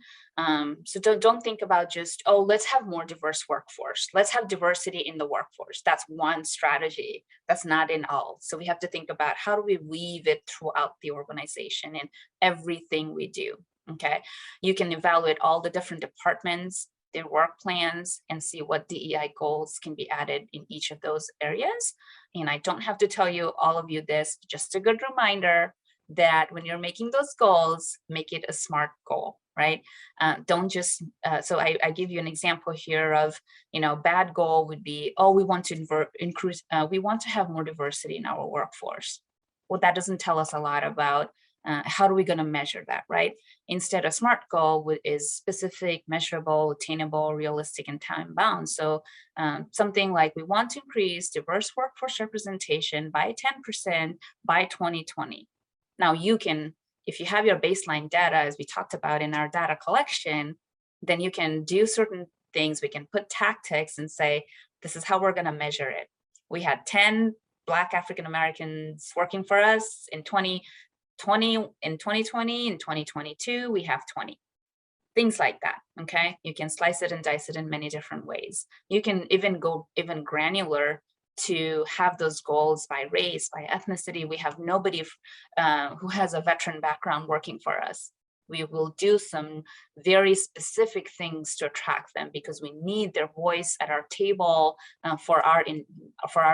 So don't think about just, oh, let's have more diverse workforce. Let's have diversity in the workforce. That's one strategy. That's not in all. So we have to think about how do we weave it throughout the organization in everything we do, okay? You can evaluate all the different departments, their work plans, and see what DEI goals can be added in each of those areas. And I don't have to tell you, all of you, this, just a good reminder that when you're making those goals, make it a SMART goal, right? Don't just, so I give you an example here of, bad goal would be, oh, we want to increase, we want to have more diversity in our workforce. Well, that doesn't tell us a lot about how are we going to measure that, right? Instead, a SMART goal is specific, measurable, attainable, realistic, and time bound. So something like, we want to increase diverse workforce representation by 10% by 2020. Now you can, if you have your baseline data, as we talked about in our data collection, then you can do certain things. We can put tactics and say, this is how we're going to measure it. We had 10 Black African Americans working for us in 2020, in 2022, we have 20. Things like that, okay? You can slice it and dice it in many different ways. You can even go even granular to have those goals by race, by ethnicity. We have nobody who has a veteran background working for us. We will do some very specific things to attract them because we need their voice at our table for our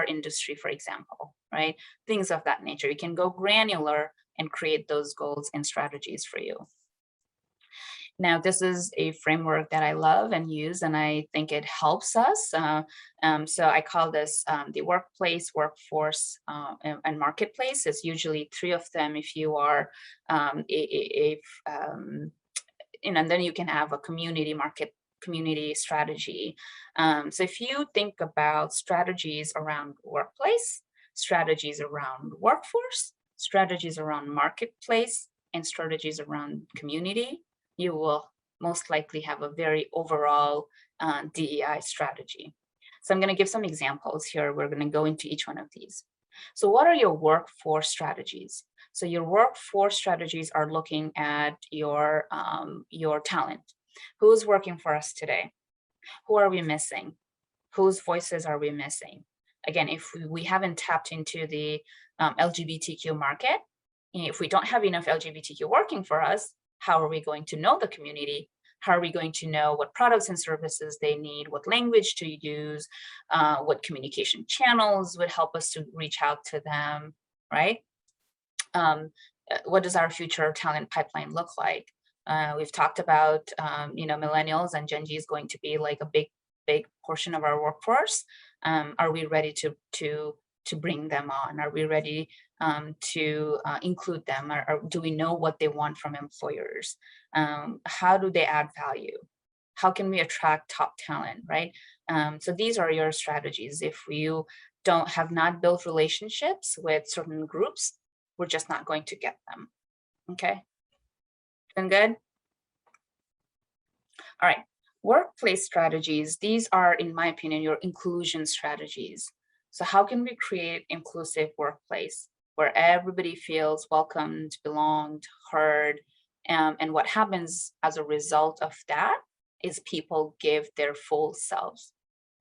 industry, for example, right? Things of that nature. You can go granular and create those goals and strategies for you. Now, this is a framework that I love and use, and I think it helps us. So I call this the workplace, workforce, and marketplace. It's usually three of them if you are and then you can have a community strategy. So if you think about strategies around workplace, strategies around workforce, strategies around marketplace, and strategies around community, you will most likely have a very overall DEI strategy. So I'm going to give some examples here. We're going to go into each one of these. So what are your workforce strategies? So your workforce strategies are looking at your talent. Who's working for us today? Who are we missing? Whose voices are we missing? Again, if we haven't tapped into the LGBTQ market, if we don't have enough LGBTQ working for us, how are we going to know the community? How are we going to know what products and services they need, what language to use, what communication channels would help us to reach out to them, right? What does our future talent pipeline look like? We've talked about, millennials and Gen Z is going to be like a big portion of our workforce. Are we ready to bring them on? Are we ready to include them? Or do we know what they want from employers? How do they add value? How can we attract top talent, right? So these are your strategies. If you have not built relationships with certain groups, we're just not going to get them. Okay, been good? All right, workplace strategies. These are, in my opinion, your inclusion strategies. So how can we create inclusive workplace where everybody feels welcomed, belonged, heard, and what happens as a result of that is people give their full selves.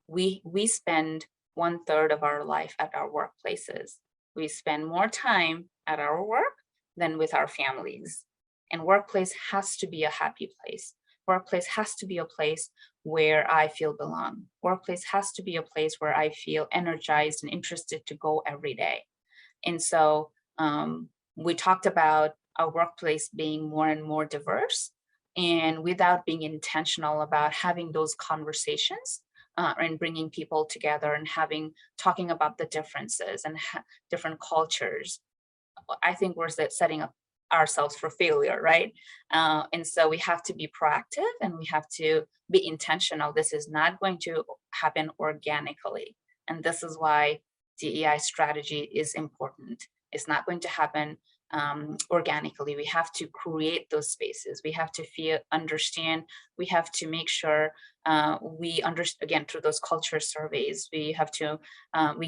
We spend 1/3 of our life at our workplaces. We spend more time at our work than with our families. And workplace has to be a happy place. Workplace has to be a place where I feel belong. Workplace has to be a place where I feel energized and interested to go every day. And so we talked about our workplace being more and more diverse, and without being intentional about having those conversations and bringing people together and talking about the differences and different cultures, I think we're setting up ourselves for failure, right? And so we have to be proactive and we have to be intentional. This is not going to happen organically. And this is why DEI strategy is important. It's not going to happen organically. We have to create those spaces. We have to understand. We have to make sure we understand, again, through those culture surveys, we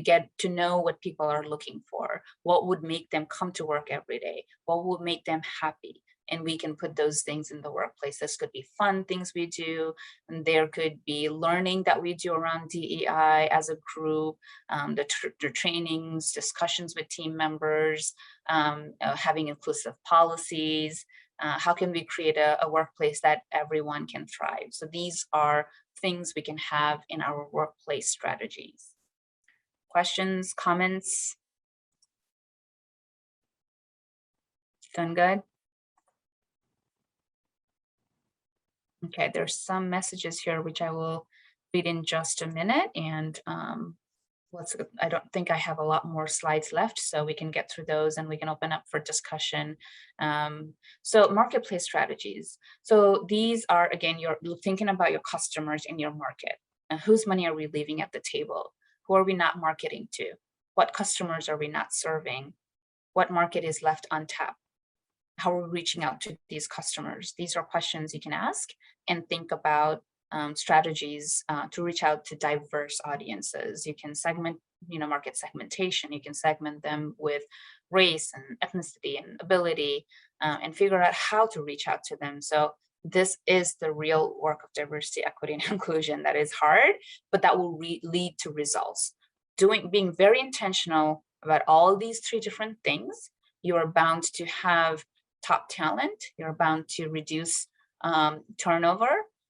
get to know what people are looking for, what would make them come to work every day, what would make them happy. And we can put those things in the workplace. This could be fun things we do, and there could be learning that we do around DEI as a group, the trainings, discussions with team members, having inclusive policies. How can we create a workplace that everyone can thrive? So these are things we can have in our workplace strategies. Questions, comments? Done good? Okay, there's some messages here which I will read in just a minute, and I don't think I have a lot more slides left, so we can get through those and we can open up for discussion. So marketplace strategies. So these are, again, you're thinking about your customers in your market. And whose money are we leaving at the table? Who are we not marketing to? What customers are we not serving? What market is left untapped? How are we reaching out to these customers? These are questions you can ask and think about strategies to reach out to diverse audiences. You can segment, market segmentation. You can segment them with race and ethnicity and ability and figure out how to reach out to them. So this is the real work of diversity, equity, and inclusion that is hard, but that will lead to results. Being very intentional about all these three different things, you are bound to have top talent. You're bound to reduce turnover.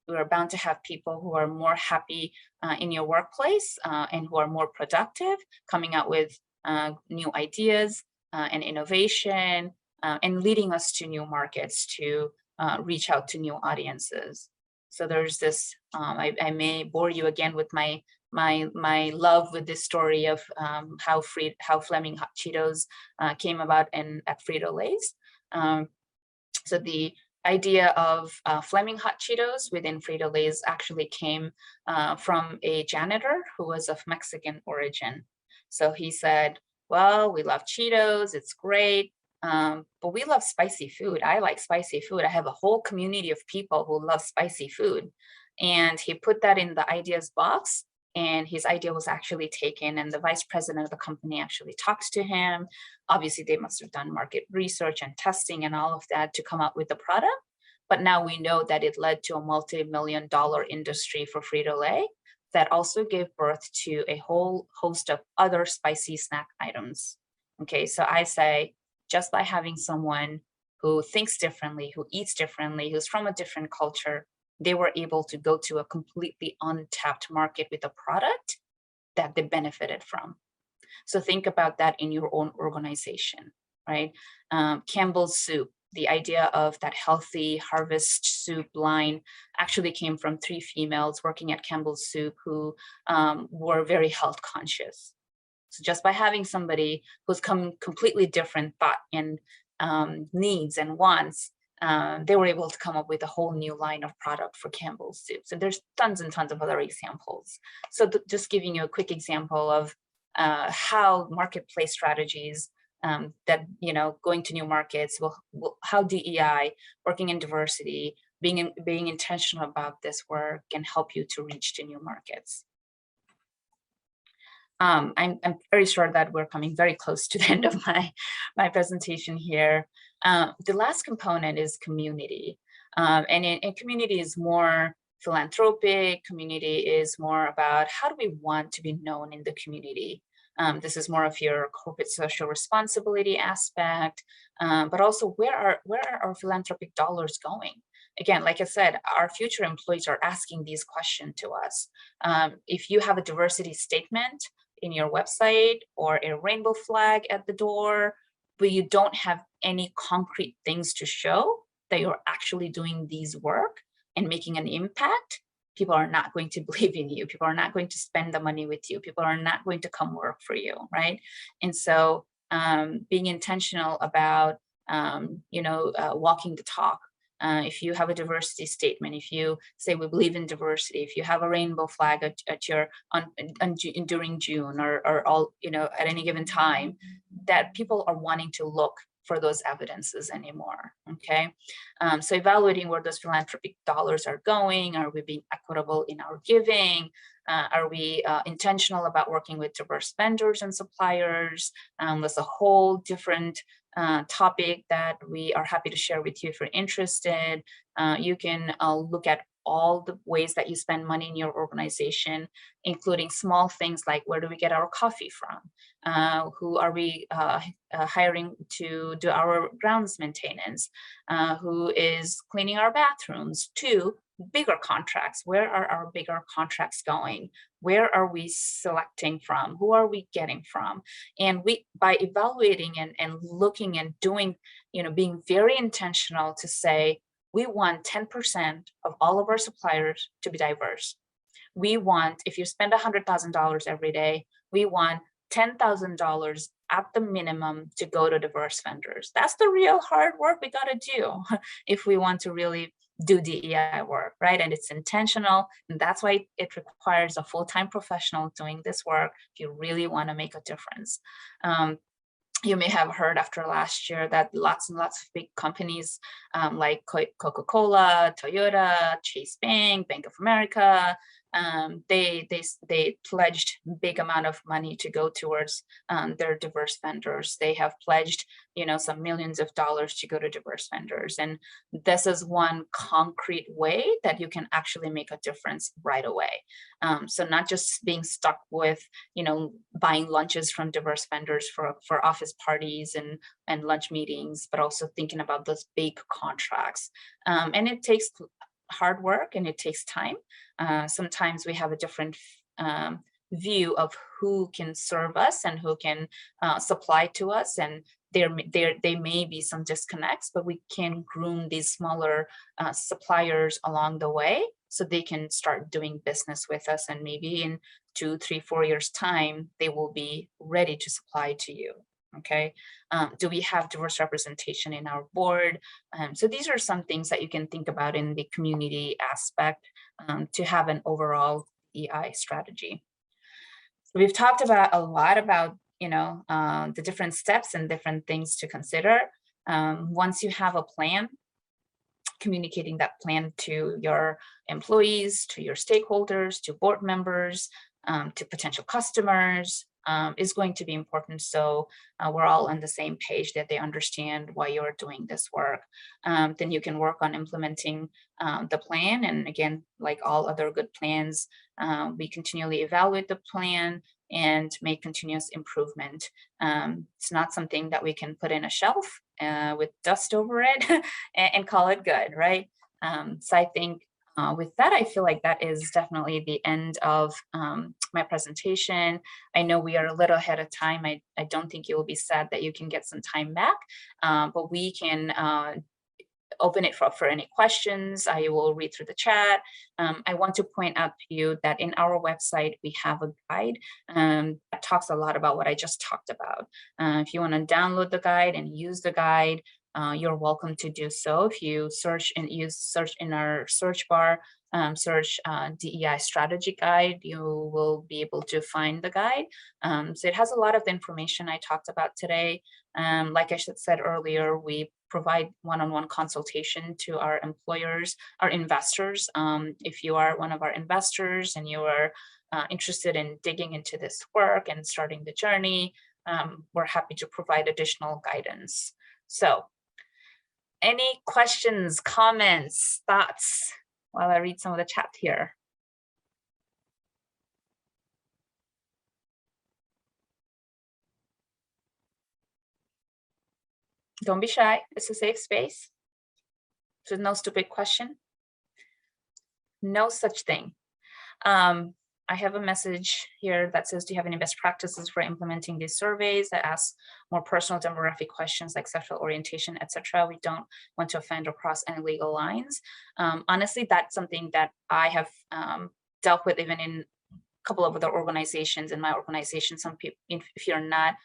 You are bound to have people who are more happy in your workplace and who are more productive, coming out with new ideas and innovation and leading us to new markets, to reach out to new audiences. So there's this, I may bore you again with my love with this story of how Fleming Hot Cheetos came about at Frito-Lay's. So the idea of Fleming Hot Cheetos within Frito-Lay's actually came from a janitor who was of Mexican origin. So he said, well, we love Cheetos, it's great, but we love spicy food. I like spicy food. I have a whole community of people who love spicy food. And he put that in the ideas box, and his idea was actually taken, and the vice president of the company actually talked to him. Obviously, they must have done market research and testing and all of that to come up with the product. But now we know that it led to a multi-million-dollar industry for Frito-Lay that also gave birth to a whole host of other spicy snack items. Okay, so I say, just by having someone who thinks differently, who eats differently, who's from a different culture, they were able to go to a completely untapped market with a product that they benefited from. So think about that in your own organization, right? Campbell's Soup, the idea of that healthy harvest soup line actually came from 3 females working at Campbell's Soup who were very health conscious. So just by having somebody who's come completely different thought and needs and wants, they were able to come up with a whole new line of product for Campbell's Soup. So there's tons and tons of other examples. So just giving you a quick example of how marketplace strategies that, going to new markets, how DEI, working in diversity, being intentional about this work can help you to reach to new markets. I'm very sure that we're coming very close to the end of my presentation here. The last component is community. And community is more philanthropic. Community is more about how do we want to be known in the community. This is more of your corporate social responsibility aspect, but also where are our philanthropic dollars going? Again, like I said, our future employees are asking these questions to us. If you have a diversity statement in your website or a rainbow flag at the door, but you don't have any concrete things to show that you're actually doing these work and making an impact, people are not going to believe in you. People are not going to spend the money with you. People are not going to come work for you, right? And so being intentional about, walking the talk. If you have a diversity statement, if you say we believe in diversity, if you have a rainbow flag at your during June or all, at any given time, that people are wanting to look for those evidences anymore. Okay, so evaluating where those philanthropic dollars are going. Are we being equitable in our giving? Are we intentional about working with diverse vendors and suppliers? That's a whole different topic that we are happy to share with you if you're interested. You can look at all the ways that you spend money in your organization, including small things like where do we get our coffee from? Who are we hiring to do our grounds maintenance? Who is cleaning our bathrooms? To bigger contracts. Where are our bigger contracts going? Where are we selecting from? Who are we getting from? And by evaluating and looking and doing, being very intentional to say, we want 10% of all of our suppliers to be diverse. We want, if you spend $100,000 every day, we want $10,000 at the minimum to go to diverse vendors. That's the real hard work we got to do if we want to really do DEI work, right? And it's intentional, and that's why it requires a full-time professional doing this work if you really want to make a difference. You may have heard after last year that lots and lots of big companies like Coca-Cola, Toyota, Chase Bank, Bank of America, they pledged big amount of money to go towards their diverse vendors. They have pledged, some millions of dollars to go to diverse vendors. And this is one concrete way that you can actually make a difference right away. So not just being stuck with, buying lunches from diverse vendors for office parties and lunch meetings, but also thinking about those big contracts. And it takes hard work and it takes time. Sometimes we have a different view of who can serve us and who can supply to us. And they may be some disconnects, but we can groom these smaller suppliers along the way so they can start doing business with us, and maybe in 2, 3, 4 years time they will be ready to supply to you. Okay. Do we have diverse representation in our board? So these are some things that you can think about in the community aspect to have an overall DEI strategy. So we've talked about a lot about the different steps and different things to consider. Once you have a plan, communicating that plan to your employees, to your stakeholders, to board members, to potential customers is going to be important. So we're all on the same page, that they understand why you're doing this work. Then you can work on implementing the plan. And again, like all other good plans, we continually evaluate the plan and make continuous improvement. It's not something that we can put in a shelf with dust over it and call it good, right? So I think with that, I feel like that is definitely the end of my presentation. I know we are a little ahead of time. I don't think you will be sad that you can get some time back, but we can open it for any questions. I will read through the chat. I want to point out to you that in our website, we have a guide that talks a lot about what I just talked about. If you want to download the guide and use the guide, you're welcome to do so. If you search in our search bar, search DEI Strategy Guide, you will be able to find the guide. So it has a lot of the information I talked about today. Like I said earlier, we provide one-on-one consultation to our employers, our investors. If you are one of our investors and you are interested in digging into this work and starting the journey, we're happy to provide additional guidance. So any questions, comments, thoughts while I read some of the chat here? Don't be shy. It's a safe space. There's no stupid question. No such thing. I have a message here that says, do you have any best practices for implementing these surveys that ask more personal demographic questions like sexual orientation, etc.? We don't want to offend or cross any legal lines. Honestly, that's something that I have dealt with even in a couple of other organizations. In my organization, some people, if you're not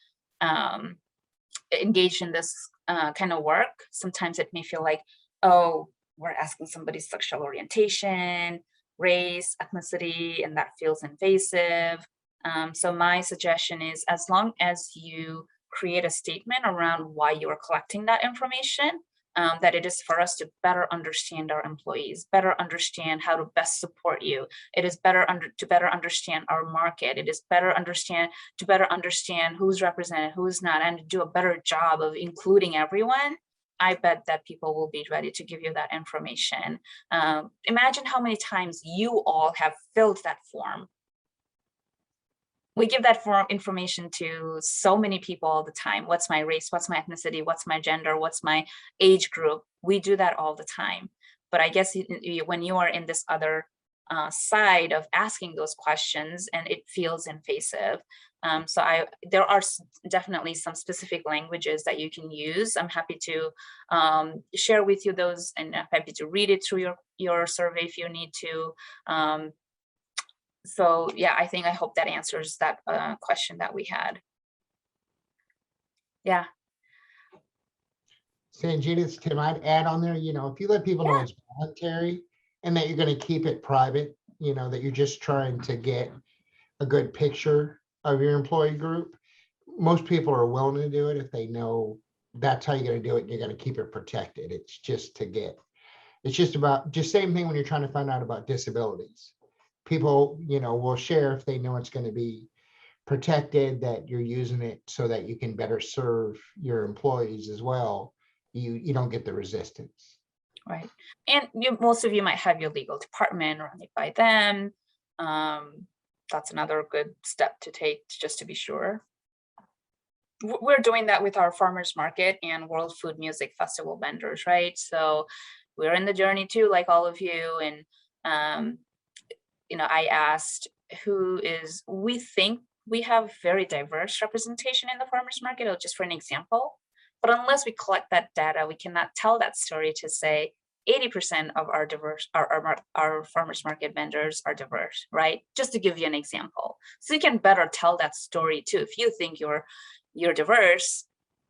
engaged in this kind of work, sometimes it may feel like, oh, we're asking somebody's sexual orientation, race, ethnicity, and that feels invasive. So my suggestion is, as long as you create a statement around why you are collecting that information, that it is for us to better understand our employees, better understand how to best support you. It is to better understand our market. It is to better understand who's represented, who's not, and to do a better job of including everyone. I bet that people will be ready to give you that information. Imagine how many times you all have filled that form. We give that form information to so many people all the time. What's my race? What's my ethnicity? What's my gender? What's my age group? We do that all the time. But I guess when you are in this other side of asking those questions and it feels invasive, there are definitely some specific languages that you can use. I'm happy to share with you those, and I'm happy to read it through your survey if you need to. So yeah, I hope that answers that question that we had. Yeah. Sanjita, it's Tim. I'd add on there, if you let people know it's voluntary and that you're going to keep it private, that you're just trying to get a good picture of your employee group, most people are willing to do it if they know that's how you're going to do it and you're going to keep it protected. It's just same thing when you're trying to find out about disabilities. People, will share if they know it's going to be protected, that you're using it so that you can better serve your employees as well. You don't get the resistance. Right. And most of you might have your legal department run it by them. That's another good step to take, just to be sure. We're doing that with our farmers market and World Food Music Festival vendors, right? So we're in the journey too, like all of you. And I asked we think we have very diverse representation in the farmers market, just for an example. But unless we collect that data, we cannot tell that story to say 80% of our diverse, our farmers market vendors are diverse, right? Just to give you an example. So you can better tell that story too. If you think you're diverse,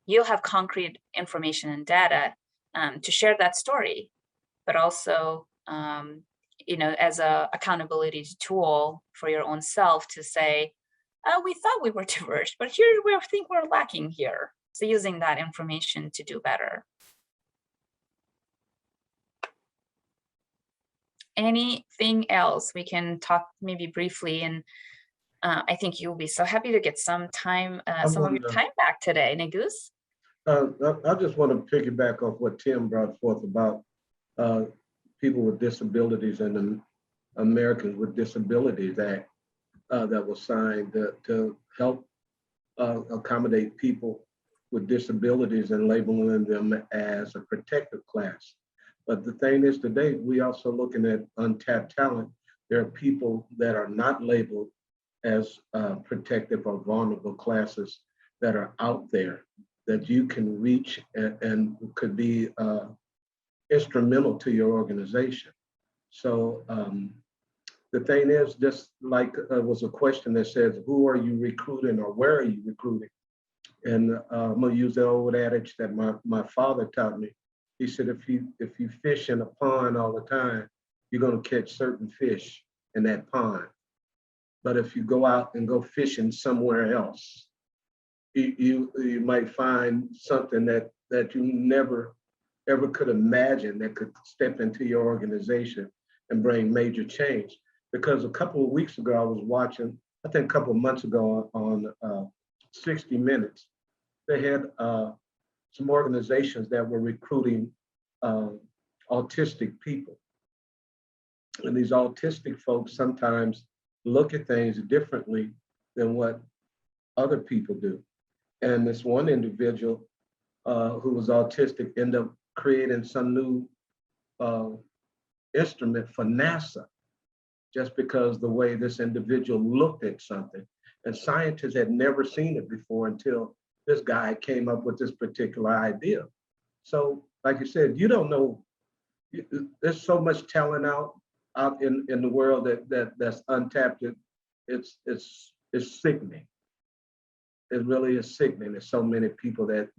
you'll have concrete information and data to share that story, but also, as a accountability tool for your own self to say, oh, we thought we were diverse, but here we think we're lacking here. So using that information to do better. Anything else we can talk maybe briefly, and I think you'll be so happy to get some time, some of your time back today, Negus. I just want to piggyback off what Tim brought forth about people with disabilities and the Americans with Disabilities Act that was signed to help accommodate people with disabilities and labeling them as a protected class. But the thing is, today, we also looking at untapped talent. There are people that are not labeled as protected or vulnerable classes that are out there that you can reach and could be instrumental to your organization. So the thing is, just like was a question that says, who are you recruiting or where are you recruiting? And I'm gonna use the old adage that my father taught me. He said, if you fish in a pond all the time, you're gonna catch certain fish in that pond. But if you go out and go fishing somewhere else, you might find something that you never ever could imagine that could step into your organization and bring major change. Because a couple of weeks ago, I was watching, I think a couple of months ago on 60 Minutes, they had some organizations that were recruiting autistic people. And these autistic folks sometimes look at things differently than what other people do. And this one individual who was autistic ended up creating some new instrument for NASA, just because the way this individual looked at something. And scientists had never seen it before until this guy came up with this particular idea. So, like you said, you don't know, there's so much talent out in the world that's untapped. It's sickening. It really is sickening. There's so many people that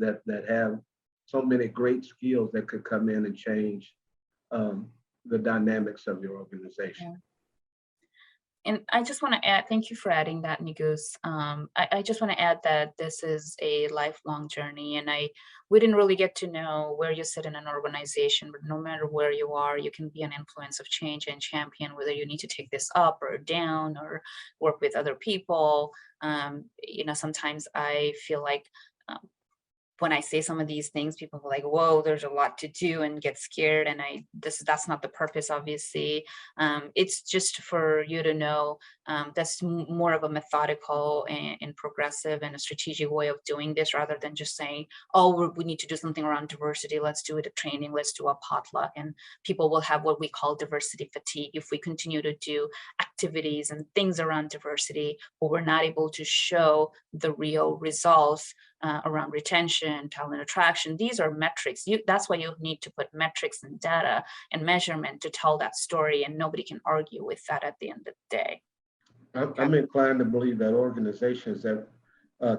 have so many great skills that could come in and change the dynamics of your organization. Yeah. And I just want to add, thank you for adding that, Negus. I just want to add that this is a lifelong journey, and we didn't really get to know where you sit in an organization, but no matter where you are, you can be an influence of change and champion, whether you need to take this up or down or work with other people. Sometimes I feel like when I say some of these things, people are like, whoa, there's a lot to do, and get scared. And that's not the purpose, obviously. It's just for you to know that's more of a methodical and progressive and a strategic way of doing this, rather than just saying, oh, we need to do something around diversity. Let's do it a training, let's do a potluck. And people will have what we call diversity fatigue if we continue to do activities and things around diversity, but we're not able to show the real results around retention, talent attraction. These are metrics. That's why you need to put metrics and data and measurement to tell that story, and nobody can argue with that at the end of the day. I'm inclined to believe that organizations that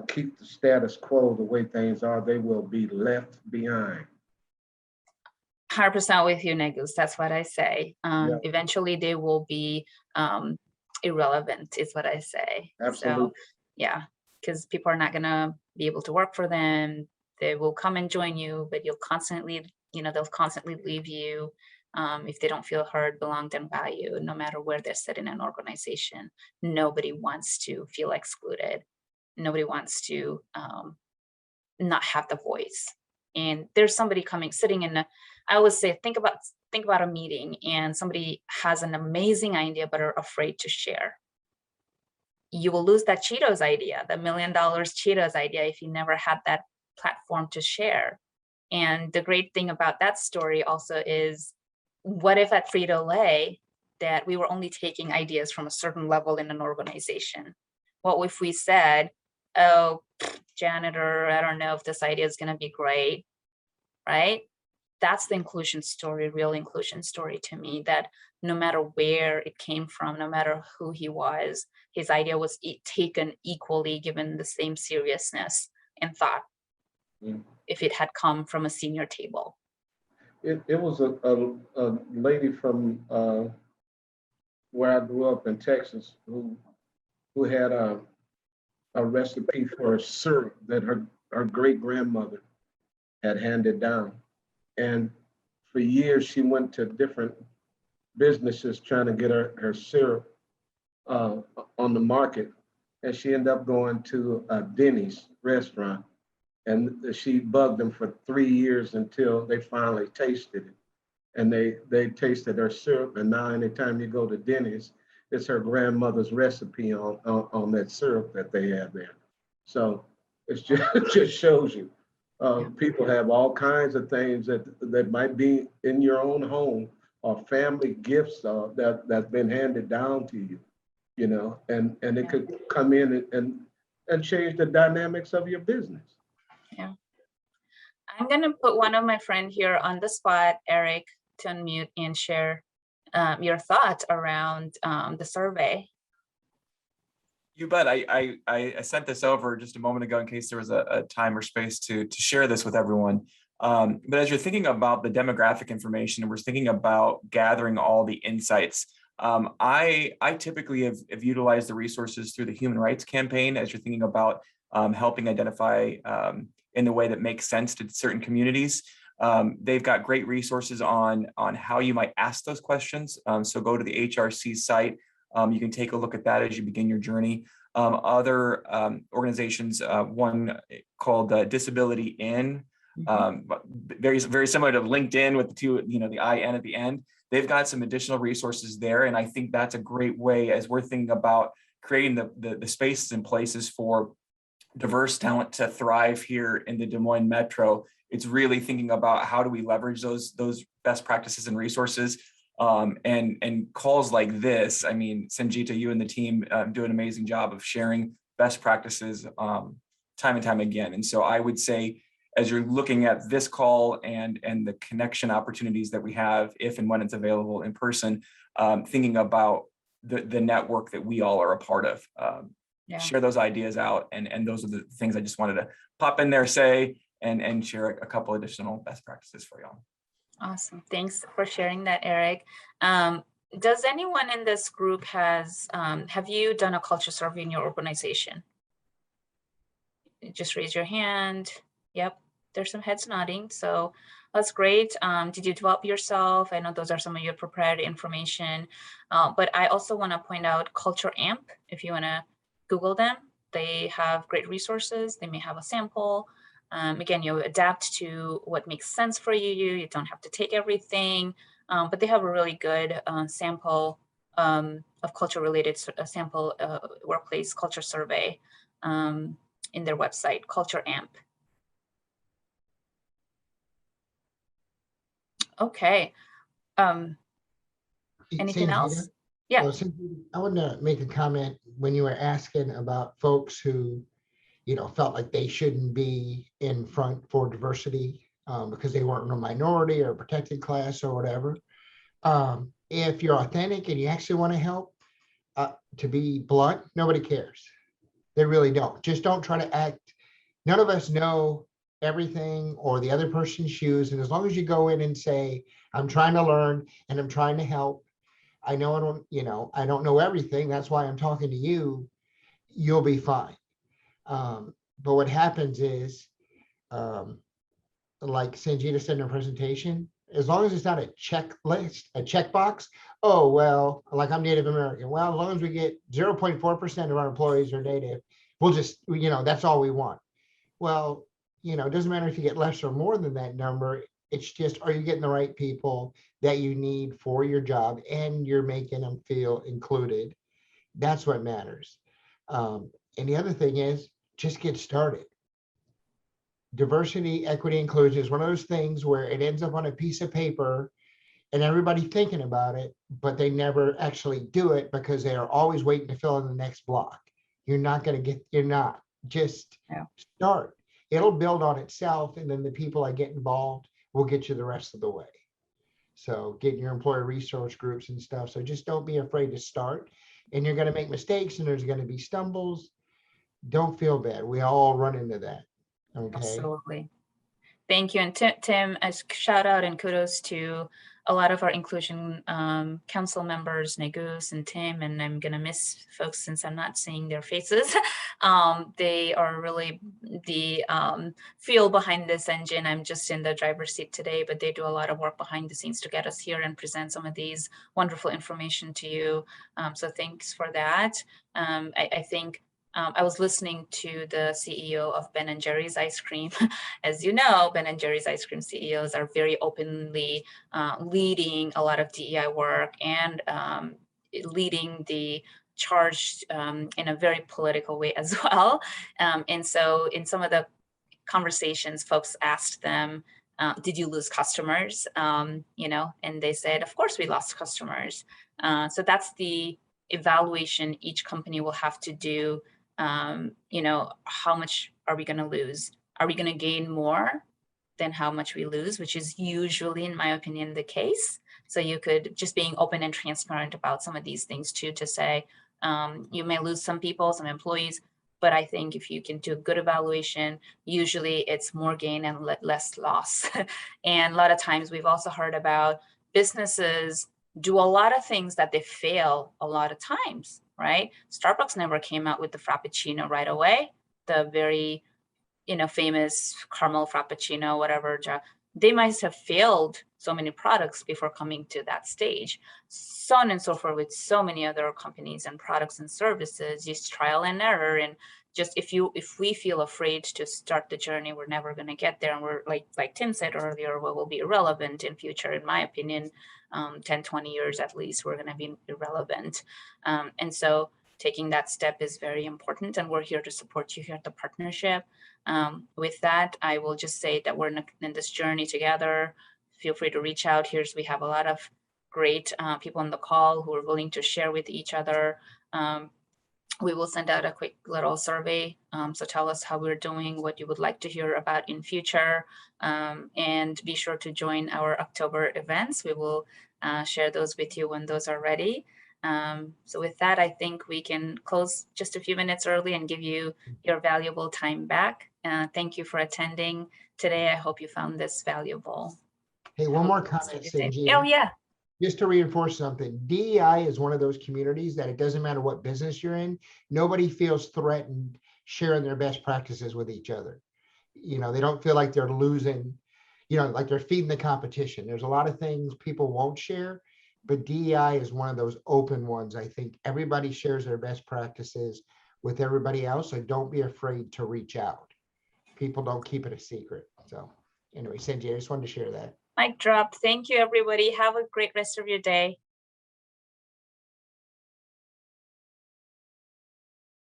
keep the status quo the way things are, they will be left behind. 100% with you, Negus. That's what I say. Eventually, they will be irrelevant, is what I say. Absolutely. So, yeah, because people are not going to be able to work for them. They will come and join you, but they'll constantly leave you if they don't feel heard, belonged, and valued, no matter where they're sitting in an organization. Nobody wants to feel excluded. Nobody wants to not have the voice. And there's somebody sitting in I always say, think about a meeting and somebody has an amazing idea, but are afraid to share. You will lose that Cheetos idea, the $1 million Cheetos idea, if you never had that platform to share. And the great thing about that story also is, what if at Frito-Lay that we were only taking ideas from a certain level in an organization? What if we said, oh, janitor, I don't know if this idea is going to be great, right? That's the inclusion story, real inclusion story to me, that no matter where it came from, no matter who he was, his idea was taken equally, given the same seriousness and thought, if it had come from a senior table. It was a lady from where I grew up in Texas who had a recipe for a syrup that her great grandmother had handed down. And for years, she went to different businesses trying to get her syrup on the market. And she ended up going to a Denny's restaurant. And she bugged them for 3 years until they finally tasted it. And they tasted her syrup. And now anytime you go to Denny's, it's her grandmother's recipe on that syrup that they have there. So it's just, it just shows you. People have all kinds of things that might be in your own home, or family gifts that's been handed down to you, you know, and it could come in and change the dynamics of your business. Yeah. I'm going to put one of my friend here on the spot, Eric, to unmute and share your thoughts around the survey. You bet. I sent this over just a moment ago in case there was a time or space to share this with everyone. But as you're thinking about the demographic information, and we're thinking about gathering all the insights, I typically have utilized the resources through the Human Rights Campaign as you're thinking about helping identify in the way that makes sense to certain communities. They've got great resources on how you might ask those questions. So go to the HRC site. You can take a look at that as you begin your journey. Other organizations, one called Disability In, very similar to LinkedIn with the two, the IN at the end. They've got some additional resources there, and I think that's a great way as we're thinking about creating the spaces and places for diverse talent to thrive here in the Des Moines Metro. It's really thinking about how do we leverage those best practices and resources. And calls like this, I mean, Sanjita, you and the team do an amazing job of sharing best practices time and time again. And so I would say, as you're looking at this call and the connection opportunities that we have, if and when it's available in person, thinking about the network that we all are a part of, share those ideas out. And those are the things I just wanted to pop in there, say, and share a couple additional best practices for y'all. Awesome. Thanks for sharing that, Eric. Does anyone in this group have you done a culture survey in your organization? Just raise your hand. Yep, there's some heads nodding. So that's great. Did you develop yourself? I know those are some of your proprietary information, but I also want to point out Culture Amp. If you want to Google them, they have great resources. They may have a sample. Again, you adapt to what makes sense for you. You don't have to take everything, but they have a really good sample of culture-related sample workplace culture survey in their website, Culture Amp. Okay. Anything else? Yeah. Well, I want to make a comment when you were asking about folks who felt like they shouldn't be in front for diversity because they weren't a minority or a protected class or whatever. If you're authentic and you actually want to help, to be blunt, nobody cares. They really don't. Just don't try to act. None of us know everything or the other person's shoes. And as long as you go in and say, I'm trying to learn and I'm trying to help, I know I don't know everything. That's why I'm talking to you. You'll be fine. But what happens is, like Sanjita said in her presentation, as long as it's not a checklist, a checkbox, oh, well, like I'm Native American. Well, as long as we get 0.4% of our employees are Native, we'll just, that's all we want. Well, it doesn't matter if you get less or more than that number. It's just, are you getting the right people that you need for your job and you're making them feel included? That's what matters. And the other thing is, just get started. Diversity, equity, inclusion is one of those things where it ends up on a piece of paper and everybody thinking about it, but they never actually do it because they are always waiting to fill in the next block. You're not. Just Yeah. start. It'll build on itself, and then the people that get involved will get you the rest of the way. So getting your employee resource groups and stuff. So just don't be afraid to start. And you're going to make mistakes and there's going to be stumbles. Don't feel bad. We all run into that. Okay. Absolutely. Thank you. And Tim, as shout out and kudos to a lot of our inclusion council members, Negus and Tim, and I'm going to miss folks since I'm not seeing their faces. They are really the fuel behind this engine. I'm just in the driver's seat today, but they do a lot of work behind the scenes to get us here and present some of these wonderful information to you. So thanks for that. I think I was listening to the CEO of Ben & Jerry's Ice Cream. As you know, Ben & Jerry's Ice Cream CEOs are very openly leading a lot of DEI work and leading the charge in a very political way as well. And so in some of the conversations, folks asked them, did you lose customers? And they said, of course we lost customers. So that's the evaluation each company will have to do. How much are we going to lose? Are we going to gain more than how much we lose, which is usually, in my opinion, the case. So you could just being open and transparent about some of these things too, to say you may lose some people, some employees, but I think if you can do a good evaluation, usually it's more gain and less loss. And a lot of times we've also heard about businesses do a lot of things that they fail a lot of times, right? Starbucks never came out with the Frappuccino right away. The very, famous caramel Frappuccino, whatever. They might have failed so many products before coming to that stage. So on and so forth with so many other companies and products and services, just trial and error. And just if we feel afraid to start the journey, we're never going to get there. And we're like Tim said earlier, we will be irrelevant in future, in my opinion. 10, 20 years at least, we're going to be irrelevant. And so taking that step is very important. And we're here to support you here at the partnership. With that, I will just say that we're in this journey together. Feel free to reach out. We have a lot of great people on the call who are willing to share with each other. We will send out a quick little survey. So tell us how we're doing, what you would like to hear about in future, and be sure to join our October events. We will share those with you when those are ready. So with that, I think we can close just a few minutes early and give you your valuable time back. Thank you for attending today. I hope you found this valuable. Hey, one more comment, Sanjita. Oh, yeah. Just to reinforce something, DEI is one of those communities that it doesn't matter what business you're in, nobody feels threatened sharing their best practices with each other. They don't feel like they're losing, like they're feeding the competition. There's a lot of things people won't share, but DEI is one of those open ones. I think everybody shares their best practices with everybody else, so don't be afraid to reach out. People don't keep it a secret. So anyway, Sanjay, I just wanted to share that. Mic drop. Thank you, everybody. Have a great rest of your day.